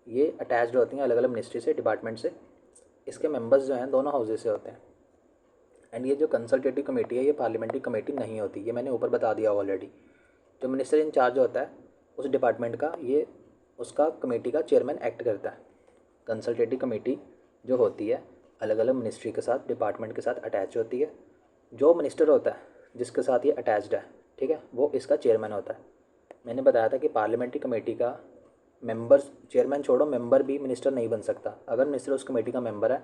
ये अटैच्ड होती हैं अलग अलग मिनिस्ट्री से, डिपार्टमेंट से। इसके मेंबर्स जो हैं दोनों हाउसेज से होते हैं। एंड ये जो कंसल्टेटिव कमेटी है ये पार्लियामेंट्री कमेटी नहीं होती, ये मैंने ऊपर बता दिया ऑलरेडी। जो मिनिस्टर इन चार्ज होता है उस डिपार्टमेंट का, ये उसका कमेटी का चेयरमैन एक्ट करता है। कंसल्टेटिव कमेटी जो होती है अलग अलग मिनिस्ट्री के साथ, डिपार्टमेंट के साथ अटैच होती है। जो मिनिस्टर होता है जिसके साथ ये अटैच्ड है, ठीक है, वो इसका चेयरमैन होता है। मैंने बताया था कि पार्लियामेंट्री कमेटी का मेंबर्स, चेयरमैन छोड़ो, मेंबर भी मिनिस्टर नहीं बन सकता। अगर मिनिस्टर उस कमेटी का मेंबर है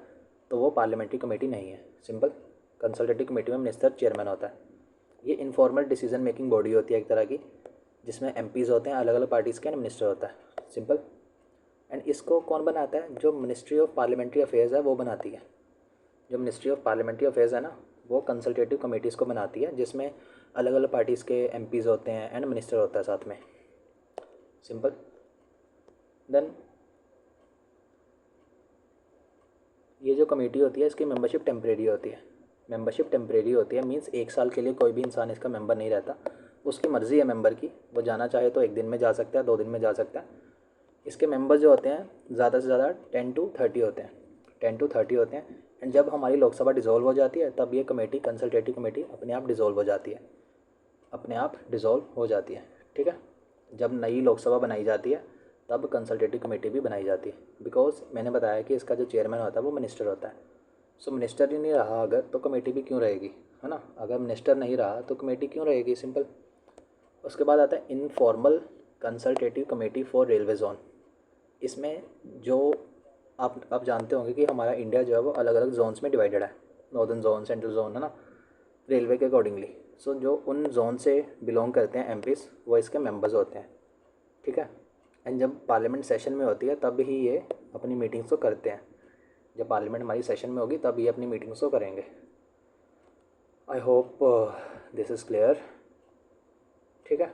तो वो पार्लियामेंट्री कमेटी नहीं है। सिंपल। कंसल्टेटिव कमेटी में मिनिस्टर चेयरमैन होता है। ये इनफॉर्मल डिसीजन मेकिंग बॉडी होती है एक तरह की, जिसमें एमपीज़ होते हैं अलग अलग पार्टीज़ के, एंड मिनिस्टर होता है। सिंपल। एंड इसको कौन बनाता है? जो मिनिस्ट्री ऑफ पार्लियामेंट्री अफेयर्स है वो बनाती है। जो मिनिस्ट्री ऑफ पार्लियामेंट्री अफेयर्स है ना, वो कंसल्टेटिव कमेटीज़ को बनाती है, जिसमें अलग अलग पार्टीज़ के एमपीज़ होते हैं एंड मिनिस्टर होता है साथ में। सिंपल। देन ये जो कमेटी होती है इसकी मेंबरशिप टेम्परेरी होती है। मेंबरशिप टेम्परेरी होती है मींस 1 साल के लिए कोई भी इंसान इसका मेंबर नहीं रहता। उसकी मर्ज़ी है मेंबर की, वो जाना चाहे तो 1 दिन में जा सकता है, 2 दिन में जा सकता है। इसके मेंबर जो होते हैं ज़्यादा से ज़्यादा 10 to 30 होते हैं, 10 to 30 होते हैं। एंड जब हमारी लोकसभा डिज़ोल्व हो जाती है तब ये कमेटी, कंसल्टेटिव कमेटी, अपने आप डिज़ोल्व हो जाती है, अपने आप डिज़ोल्व हो जाती है। ठीक है। जब नई लोकसभा बनाई जाती है तब कंसल्टेटिव कमेटी भी बनाई जाती है, बिकॉज मैंने बताया कि इसका जो चेयरमैन होता है वो मिनिस्टर होता है। सो मिनिस्टर ही नहीं रहा अगर, तो कमेटी भी क्यों रहेगी, है ना। अगर मिनिस्टर नहीं रहा तो कमेटी क्यों रहेगी। सिंपल। उसके बाद आता है informal consultative committee for railway zone. इसमें जो आप जानते होंगे कि हमारा इंडिया जो है वो अलग अलग जोन्स में डिवाइडेड है, नॉर्दर्न जोन, सेंट्रल जोन, है ना, रेलवे के अकॉर्डिंगली। सो जो उन जोन से बिलोंग करते हैं एमपीज़ वो इसके मेंबर्स होते हैं। ठीक है। एंड जब पार्लियामेंट सेशन में होती है तब ही ये अपनी मीटिंग्स को करते हैं। जब पार्लियामेंट हमारी सेशन में होगी तब ये अपनी मीटिंग्स को करेंगे। आई होप दिस इज़ क्लियर। ठीक है।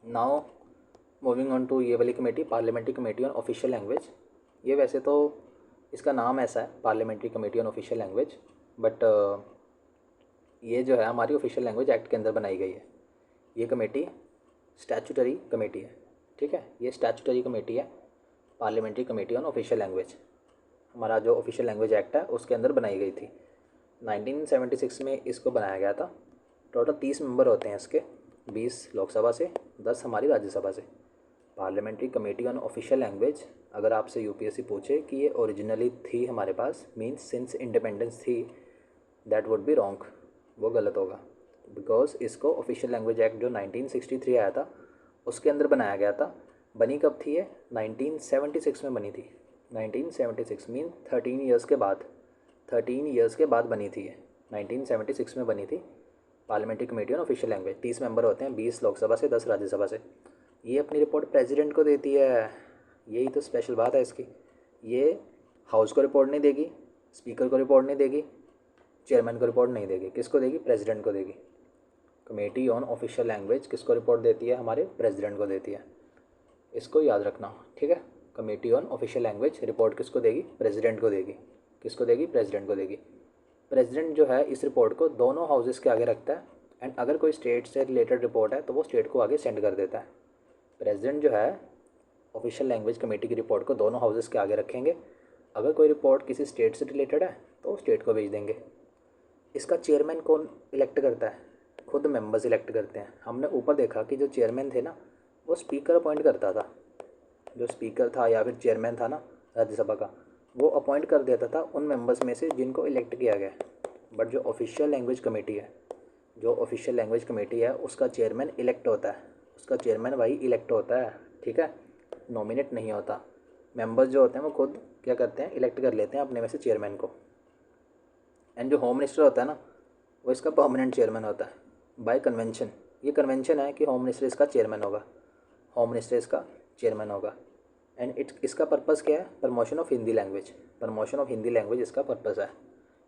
नाउ मूविंग ऑन टू ये वाली committee, parliamentary committee on official language. ये वैसे तो इसका नाम ऐसा है, parliamentary committee on official language, but ये जो है हमारी ऑफिशियल लैंग्वेज एक्ट के अंदर बनाई गई है। ये कमेटी स्टैचूटरी कमेटी है। ठीक है। ये स्टैचूटरी कमेटी है, parliamentary committee on official language. हमारा जो ऑफिशियल लैंग्वेज एक्ट है उसके अंदर बनाई गई थी। 1976 में इसको बनाया गया था। टोटल 30 मेंबर होते हैं इसके, 20 लोकसभा से, 10 हमारी राज्यसभा से। Parliamentary committee on official language, अगर आपसे यूपीएससी पूछे कि ये ओरिजिनली थी हमारे पास, मीन्स सिंस इंडिपेंडेंस थी, दैट वुड बी रॉन्ग, वो गलत होगा। बिकॉज इसको ऑफिशियल लैंग्वेज एक्ट जो 1963 आया था उसके अंदर बनाया गया था। बनी कब थी ये? 1976 में बनी थी। 1976 मीन 13 ईयर्स के बाद, 13 ईयर्स के बाद बनी थी ये। 1976 में बनी थी parliamentary committee on official language. 30 member होते हैं, 20 लोकसभा से, 10 राज्यसभा से। ये अपनी रिपोर्ट प्रेसिडेंट को देती है, यही तो स्पेशल बात है इसकी। ये हाउस को रिपोर्ट नहीं देगी, स्पीकर को रिपोर्ट नहीं देगी, चेयरमैन को रिपोर्ट नहीं देगी। किसको देगी? प्रेसिडेंट को देगी। कमेटी ऑन ऑफिशियल लैंग्वेज किसको रिपोर्ट देती है? हमारे प्रेसिडेंट को देती है। इसको याद रखना, ठीक है। Committee on official language report किसको देगी? प्रेसिडेंट को देगी। किसको देगी? प्रेसिडेंट को देगी। प्रेसिडेंट जो है इस रिपोर्ट को दोनों हाउसेस के आगे रखता है, एंड अगर कोई स्टेट से रिलेटेड रिपोर्ट है तो वो स्टेट को आगे सेंड कर देता है। प्रेसिडेंट जो है ऑफिशियल लैंग्वेज कमेटी की रिपोर्ट को दोनों हाउसेस के आगे रखेंगे। अगर कोई रिपोर्ट किसी स्टेट से रिलेटेड है तो स्टेट को भेज देंगे। इसका चेयरमैन कौन इलेक्ट करता है? खुद मेंबर्स इलेक्ट करते हैं। हमने ऊपर देखा कि जो चेयरमैन थे ना, वो स्पीकर अपॉइंट करता था। जो स्पीकर था या फिर चेयरमैन था ना राज्यसभा का, वो अपॉइंट कर देता था उन मेंबर्स में से जिनको इलेक्ट किया गया। बट जो ऑफिशियल लैंग्वेज कमेटी है, उसका चेयरमैन इलेक्ट होता है। उसका चेयरमैन वही इलेक्ट होता है, ठीक है, नॉमिनेट नहीं होता। मेंबर्स जो होते हैं वो खुद क्या करते हैं, इलेक्ट कर लेते हैं अपने में से चेयरमैन को। एंड जो होम मिनिस्टर होता है ना, वो इसका परमानेंट चेयरमैन होता है बाय कन्वेंशन। ये कन्वेंशन है कि होम मिनिस्टर इसका चेयरमैन होगा, होम मिनिस्टर इसका चेयरमैन होगा। एंड इसका पर्पज़ क्या है? Promotion of Hindi language. Promotion of Hindi language इसका पर्पज़ है।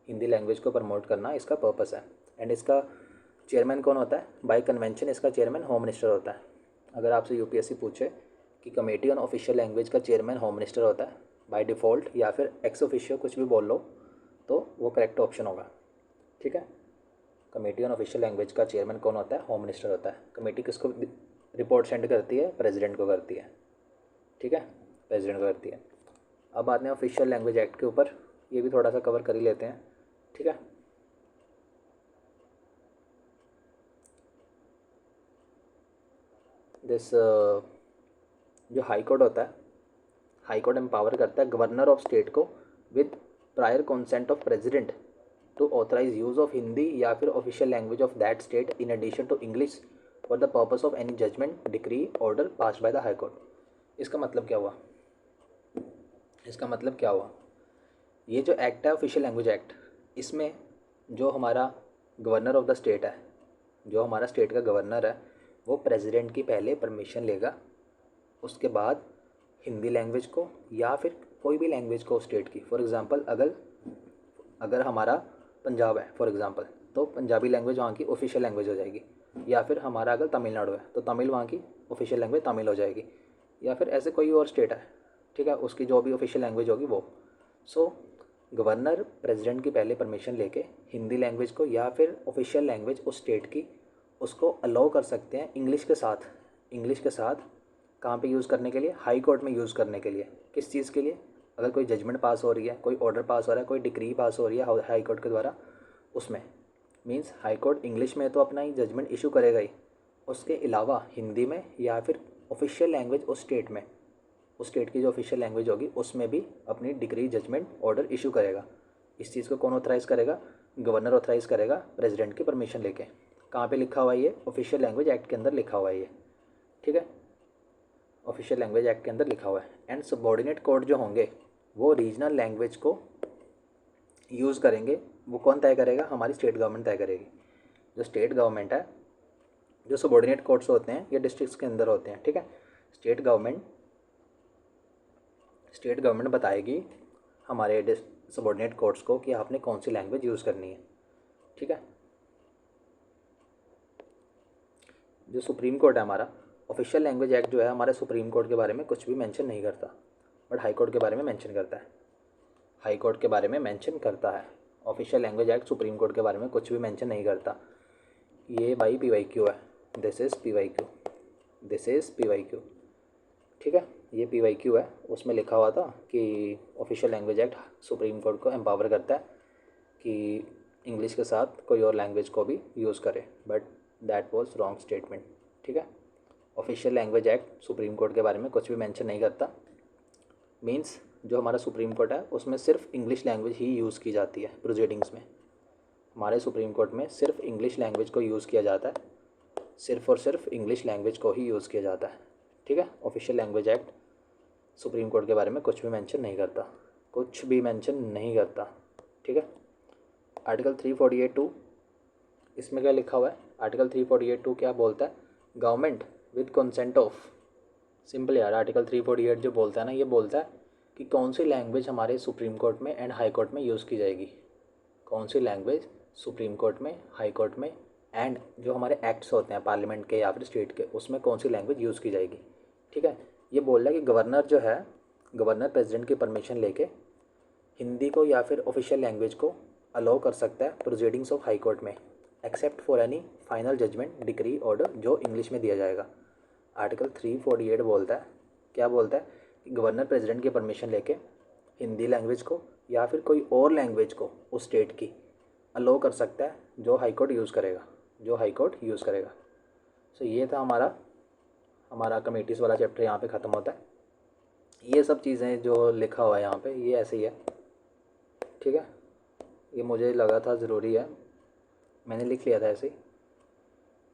हिंदी लैंग्वेज को प्रमोट करना इसका पर्पज़ है। एंड इसका चेयरमैन कौन होता है? बाय कन्वेंशन इसका चेयरमैन होम मिनिस्टर होता है। अगर आपसे यूपीएससी पूछे कि कमेटी ऑन ऑफिशियल लैंग्वेज का चेयरमैन होम मिनिस्टर होता है बाय डिफ़ॉल्ट या फिर एक्स ऑफिशियो, कुछ भी बोल लो, तो वो करेक्ट ऑप्शन होगा, ठीक है। कमेटी ऑन ऑफिशियल लैंग्वेज का चेयरमैन कौन होता है? होम मिनिस्टर होता है। कमेटी किसको रिपोर्ट सेंड करती है? प्रेसिडेंट को करती है, ठीक है, प्रेसिडेंट को करती है। अब आते हैं ऑफिशियल लैंग्वेज एक्ट के ऊपर, ये भी थोड़ा सा कवर कर ही लेते हैं, ठीक है। जो हाई कोर्ट होता है, हाई कोर्ट एम्पावर करता है गवर्नर ऑफ स्टेट को with prior consent of president to authorise use of Hindi या फिर official language of that state in addition to English for the purpose of any judgment, decree, order passed by the high court. इसका मतलब क्या हुआ? ये जो act है official language act, इसमें जो हमारा गवर्नर ऑफ द स्टेट है, जो हमारा स्टेट का गवर्नर है, वो प्रेसिडेंट की पहले परमिशन लेगा। उसके बाद हिंदी लैंग्वेज को या फिर कोई भी लैंग्वेज को स्टेट की, फॉर एग्ज़ाम्पल अगर हमारा पंजाब है फॉर एग्ज़ाम्पल, तो पंजाबी लैंग्वेज वहाँ की ऑफिशियल लैंग्वेज हो जाएगी। या फिर हमारा अगर तमिलनाडु है तो तमिल वहाँ की ऑफिशियल लैंग्वेज तमिल हो जाएगी। या फिर ऐसे कोई और स्टेट है, ठीक है, उसकी जो भी ऑफिशियल लैंग्वेज होगी वो। सो गवर्नर प्रेसिडेंट की पहले परमिशन लेके हिंदी लैंग्वेज को या फिर ऑफिशियल लैंग्वेज उस स्टेट की, उसको अलाउ कर सकते हैं इंग्लिश के साथ। इंग्लिश के साथ कहाँ पे यूज़ करने के लिए? हाई कोर्ट में यूज़ करने के लिए। किस चीज़ के लिए? अगर कोई जजमेंट पास हो रही है, कोई ऑर्डर पास हो रहा है, कोई डिक्री पास हो रही है हाई कोर्ट के द्वारा, उसमें मीन्स हाई कोर्ट इंग्लिश में तो अपना ही जजमेंट इशू करेगा ही, उसके अलावा हिंदी में या फिर ऑफिशियल लैंग्वेज उस स्टेट में, उस स्टेट की जो ऑफिशियल लैंग्वेज होगी उसमें भी अपनी डिक्री, जजमेंट, ऑर्डर इशू करेगा। इस चीज़ को कौन ऑथराइज़ करेगा? गवर्नर ऑथराइज़ करेगा प्रेसिडेंट की परमिशन लेके। कहाँ पे लिखा हुआ है ये? ऑफिशियल लैंग्वेज एक्ट के अंदर लिखा हुआ है ये, ठीक है, ऑफिशियल लैंग्वेज एक्ट के अंदर लिखा हुआ है। एंड सबऑर्डिनेट कोड जो होंगे वो रीजनल लैंग्वेज को यूज़ करेंगे। वो कौन तय करेगा? हमारी स्टेट गवर्नमेंट तय करेगी। जो स्टेट गवर्नमेंट है, जो सबऑर्डिनेट कोर्ट्स होते हैं ये डिस्ट्रिक्ट्स के अंदर होते हैं, ठीक है। स्टेट गवर्नमेंट बताएगी हमारे सबऑर्डिनेट कोर्ट्स को कि आपने कौन सी लैंग्वेज यूज़ करनी है, ठीक है। जो सुप्रीम कोर्ट है हमारा, ऑफिशियल लैंग्वेज एक्ट जो है हमारे सुप्रीम कोर्ट के बारे में कुछ भी मेंशन नहीं करता, बट हाई कोर्ट के बारे में मेंशन करता है। हाई कोर्ट के बारे में मेंशन करता है। Official language act supreme court के बारे में कुछ भी मेंशन नहीं करता। ये बाई PYQ है, दिस इज़ PYQ, ठीक है, ये PYQ है। उसमें लिखा हुआ था कि official language act supreme court को एम्पावर करता है कि इंग्लिश के साथ कोई और लैंग्वेज को भी यूज़ करे, but that was wrong statement, ठीक है। Official language act supreme court के बारे में कुछ भी मेंशन नहीं करता। मींस जो हमारा सुप्रीम कोर्ट है उसमें सिर्फ इंग्लिश लैंग्वेज ही यूज़ की जाती है प्रोसीडिंग्स में। हमारे सुप्रीम कोर्ट में सिर्फ इंग्लिश लैंग्वेज को यूज़ किया जाता है, सिर्फ और सिर्फ इंग्लिश लैंग्वेज को ही यूज़ किया जाता है, ठीक है। Official language act supreme court के बारे में कुछ भी मेंशन नहीं करता, ठीक है। आर्टिकल 348(2), इसमें क्या लिखा हुआ है? आर्टिकल 348(2) क्या बोलता है? Government with consent of, simple यार, आर्टिकल 348 जो बोलता है ना, ये बोलता है कि कौन सी लैंग्वेज हमारे सुप्रीम कोर्ट में एंड हाई कोर्ट में यूज़ की जाएगी। कौन सी लैंग्वेज सुप्रीम कोर्ट में, हाई कोर्ट में एंड जो हमारे एक्ट्स होते हैं पार्लियामेंट के या फिर स्टेट के, उसमें कौन सी लैंग्वेज यूज़ की जाएगी, ठीक है। ये बोल रहा है कि गवर्नर जो है, गवर्नर प्रेसिडेंट की परमिशन लेके हिंदी को या फिर ऑफिशियल लैंग्वेज को अलाउ कर सकता है प्रोसीडिंग्स ऑफ हाई कोर्ट में, except for any final judgment, decree, order जो इंग्लिश में दिया जाएगा। आर्टिकल 348 बोलता है क्या बोलता है कि गवर्नर प्रेसिडेंट की परमिशन लेके हिंदी लैंग्वेज को या फिर कोई और लैंग्वेज को उस स्टेट की अलो कर सकता है जो हाई कोर्ट यूज़ करेगा, जो हाई कोर्ट यूज़ करेगा। सो ये था हमारा हमारा कमेटीज़ वाला चैप्टर यहाँ पे ख़त्म होता है। ये सब चीज़ें जो लिखा हुआ है यहाँ पे ये ऐसे ही है, ठीक है। ये मुझे लगा था ज़रूरी है, मैंने लिख लिया था ऐसे ही,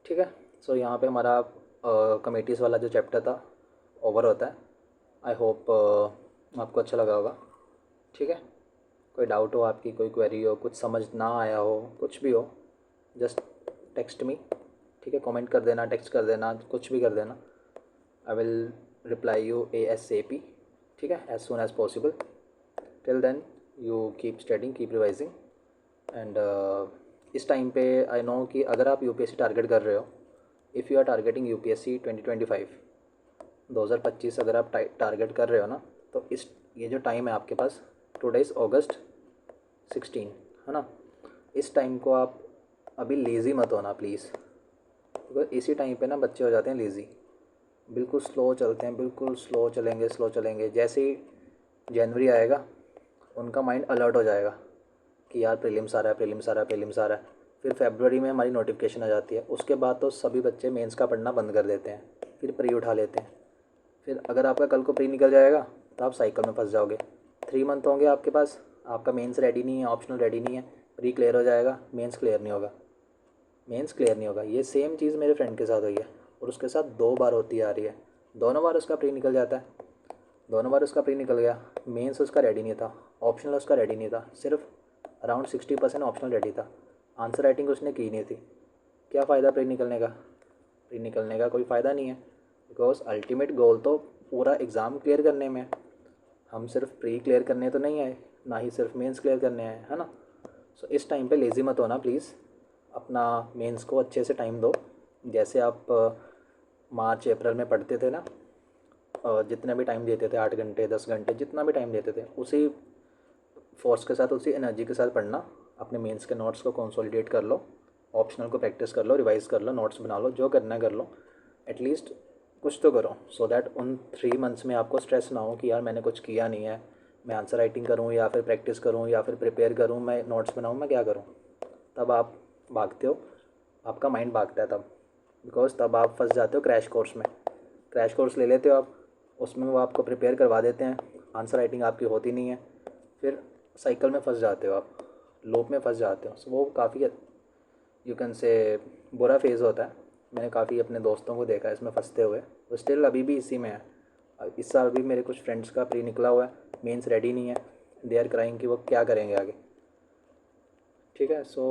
ठीक है। सो यहाँ पे हमारा कमेटीज़ वाला जो चैप्टर था ओवर होता है। आई होप आपको अच्छा लगा होगा, ठीक है। कोई डाउट हो आपकी, कोई क्वेरी हो, कुछ समझ ना आया हो, कुछ भी हो, जस्ट टेक्स्ट मी, ठीक है। कमेंट कर देना, टेक्स्ट कर देना, कुछ भी कर देना। I will reply you ASAP, ठीक है, as soon as possible. Till then you keep studying, keep revising and इस टाइम पे आई नो कि अगर आप UPSC टारगेट कर रहे हो, if you are targeting UPSC 2025 2025 अगर आप टारगेट कर रहे हो ना, तो इस ये जो टाइम है आपके पास, टुडे इज़ August 16, है ना। इस टाइम को आप अभी लेज़ी मत होना प्लीज़, क्योंकि इसी टाइम पे ना बच्चे हो जाते हैं लेज़ी, बिल्कुल स्लो चलते हैं, बिल्कुल स्लो चलेंगे। जैसे ही जनवरी आएगा उनका माइंड अलर्ट हो जाएगा कि यार प्रीलिम्स आ रहा है। फिर फरवरी में हमारी नोटिफिकेशन आ जाती है, उसके बाद तो सभी बच्चे मेंस का पढ़ना बंद कर देते हैं, फिर प्री उठा लेते हैं। फिर अगर आपका कल को प्री निकल जाएगा तो आप साइकिल में फंस जाओगे। 3 मंथ होंगे आपके पास, आपका मेंस रेडी नहीं है, ऑप्शनल रेडी नहीं है, प्री क्लियर हो जाएगा, मेंस क्लियर नहीं होगा। ये सेम चीज़ मेरे फ्रेंड के साथ हुई है और उसके साथ 2 बार होती आ रही है। दोनों बार उसका प्री निकल जाता है, दोनों बार उसका प्री निकल गया, मेंस उसका रेडी नहीं था, ऑप्शनल उसका रेडी नहीं था, सिर्फ अराउंड 60% ऑप्शनल रेडी था, आंसर राइटिंग उसने की नहीं थी। क्या फ़ायदा प्री निकलने का कोई फ़ायदा नहीं है, बिकॉज अल्टीमेट गोल तो पूरा एग्ज़ाम क्लियर करने में है। हम सिर्फ प्री क्लियर करने तो नहीं आए, ना ही सिर्फ मेंस क्लियर करने आए, है ना। सो इस टाइम पे लेज़ी मत होना प्लीज़, अपना मेंस को अच्छे से टाइम दो। जैसे आप मार्च अप्रैल में पढ़ते थे ना, जितना भी टाइम देते थे, 8 घंटे 10 घंटे जितना भी टाइम देते थे, उसी फोर्स के साथ, उसी एनर्जी के साथ पढ़ना। अपने मेंस के नोट्स को कंसोलिडेट कर लो, ऑप्शनल को प्रैक्टिस कर लो, रिवाइज़ कर लो, नोट्स बना लो, जो करना है कर लो, एटलीस्ट कुछ तो करो, सो दैट उन 3 मंथ्स में आपको स्ट्रेस ना हो कि यार मैंने कुछ किया नहीं है, मैं आंसर राइटिंग करूँ या फिर प्रैक्टिस करूँ या फिर प्रिपेयर करूँ, मैं नोट्स बनाऊँ, मैं क्या करूँ। तब आप भागते हो, आपका माइंड भागता है तब, बिकॉज तब आप फंस जाते हो क्रैश कोर्स में। क्रैश कोर्स ले लेते हो आप, उसमें वो आपको प्रिपेयर करवा देते हैं, आंसर राइटिंग आपकी होती नहीं है, फिर साइकिल में फंस जाते हो आप, लूप में फंस जाते हो। सो वो काफ़ी यू कैन से बुरा फेज़ होता है। मैंने काफ़ी अपने दोस्तों को देखा है इसमें फंसते हुए, वो स्टिल अभी भी इसी में है। इस साल भी मेरे कुछ फ्रेंड्स का प्री निकला हुआ है, मेंस रेडी नहीं है, दे आर क्राइंग कि वो क्या करेंगे आगे, ठीक है। सो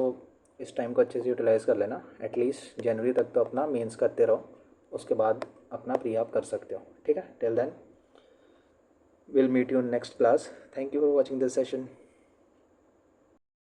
इस टाइम को अच्छे से यूटिलाइज़ कर लेना, एटलीस्ट जनवरी तक तो अपना मेंस करते रहो, उसके बाद अपना प्री आप कर सकते हो, ठीक है। Till then we'll meet you in next class. Thank you for watching this session.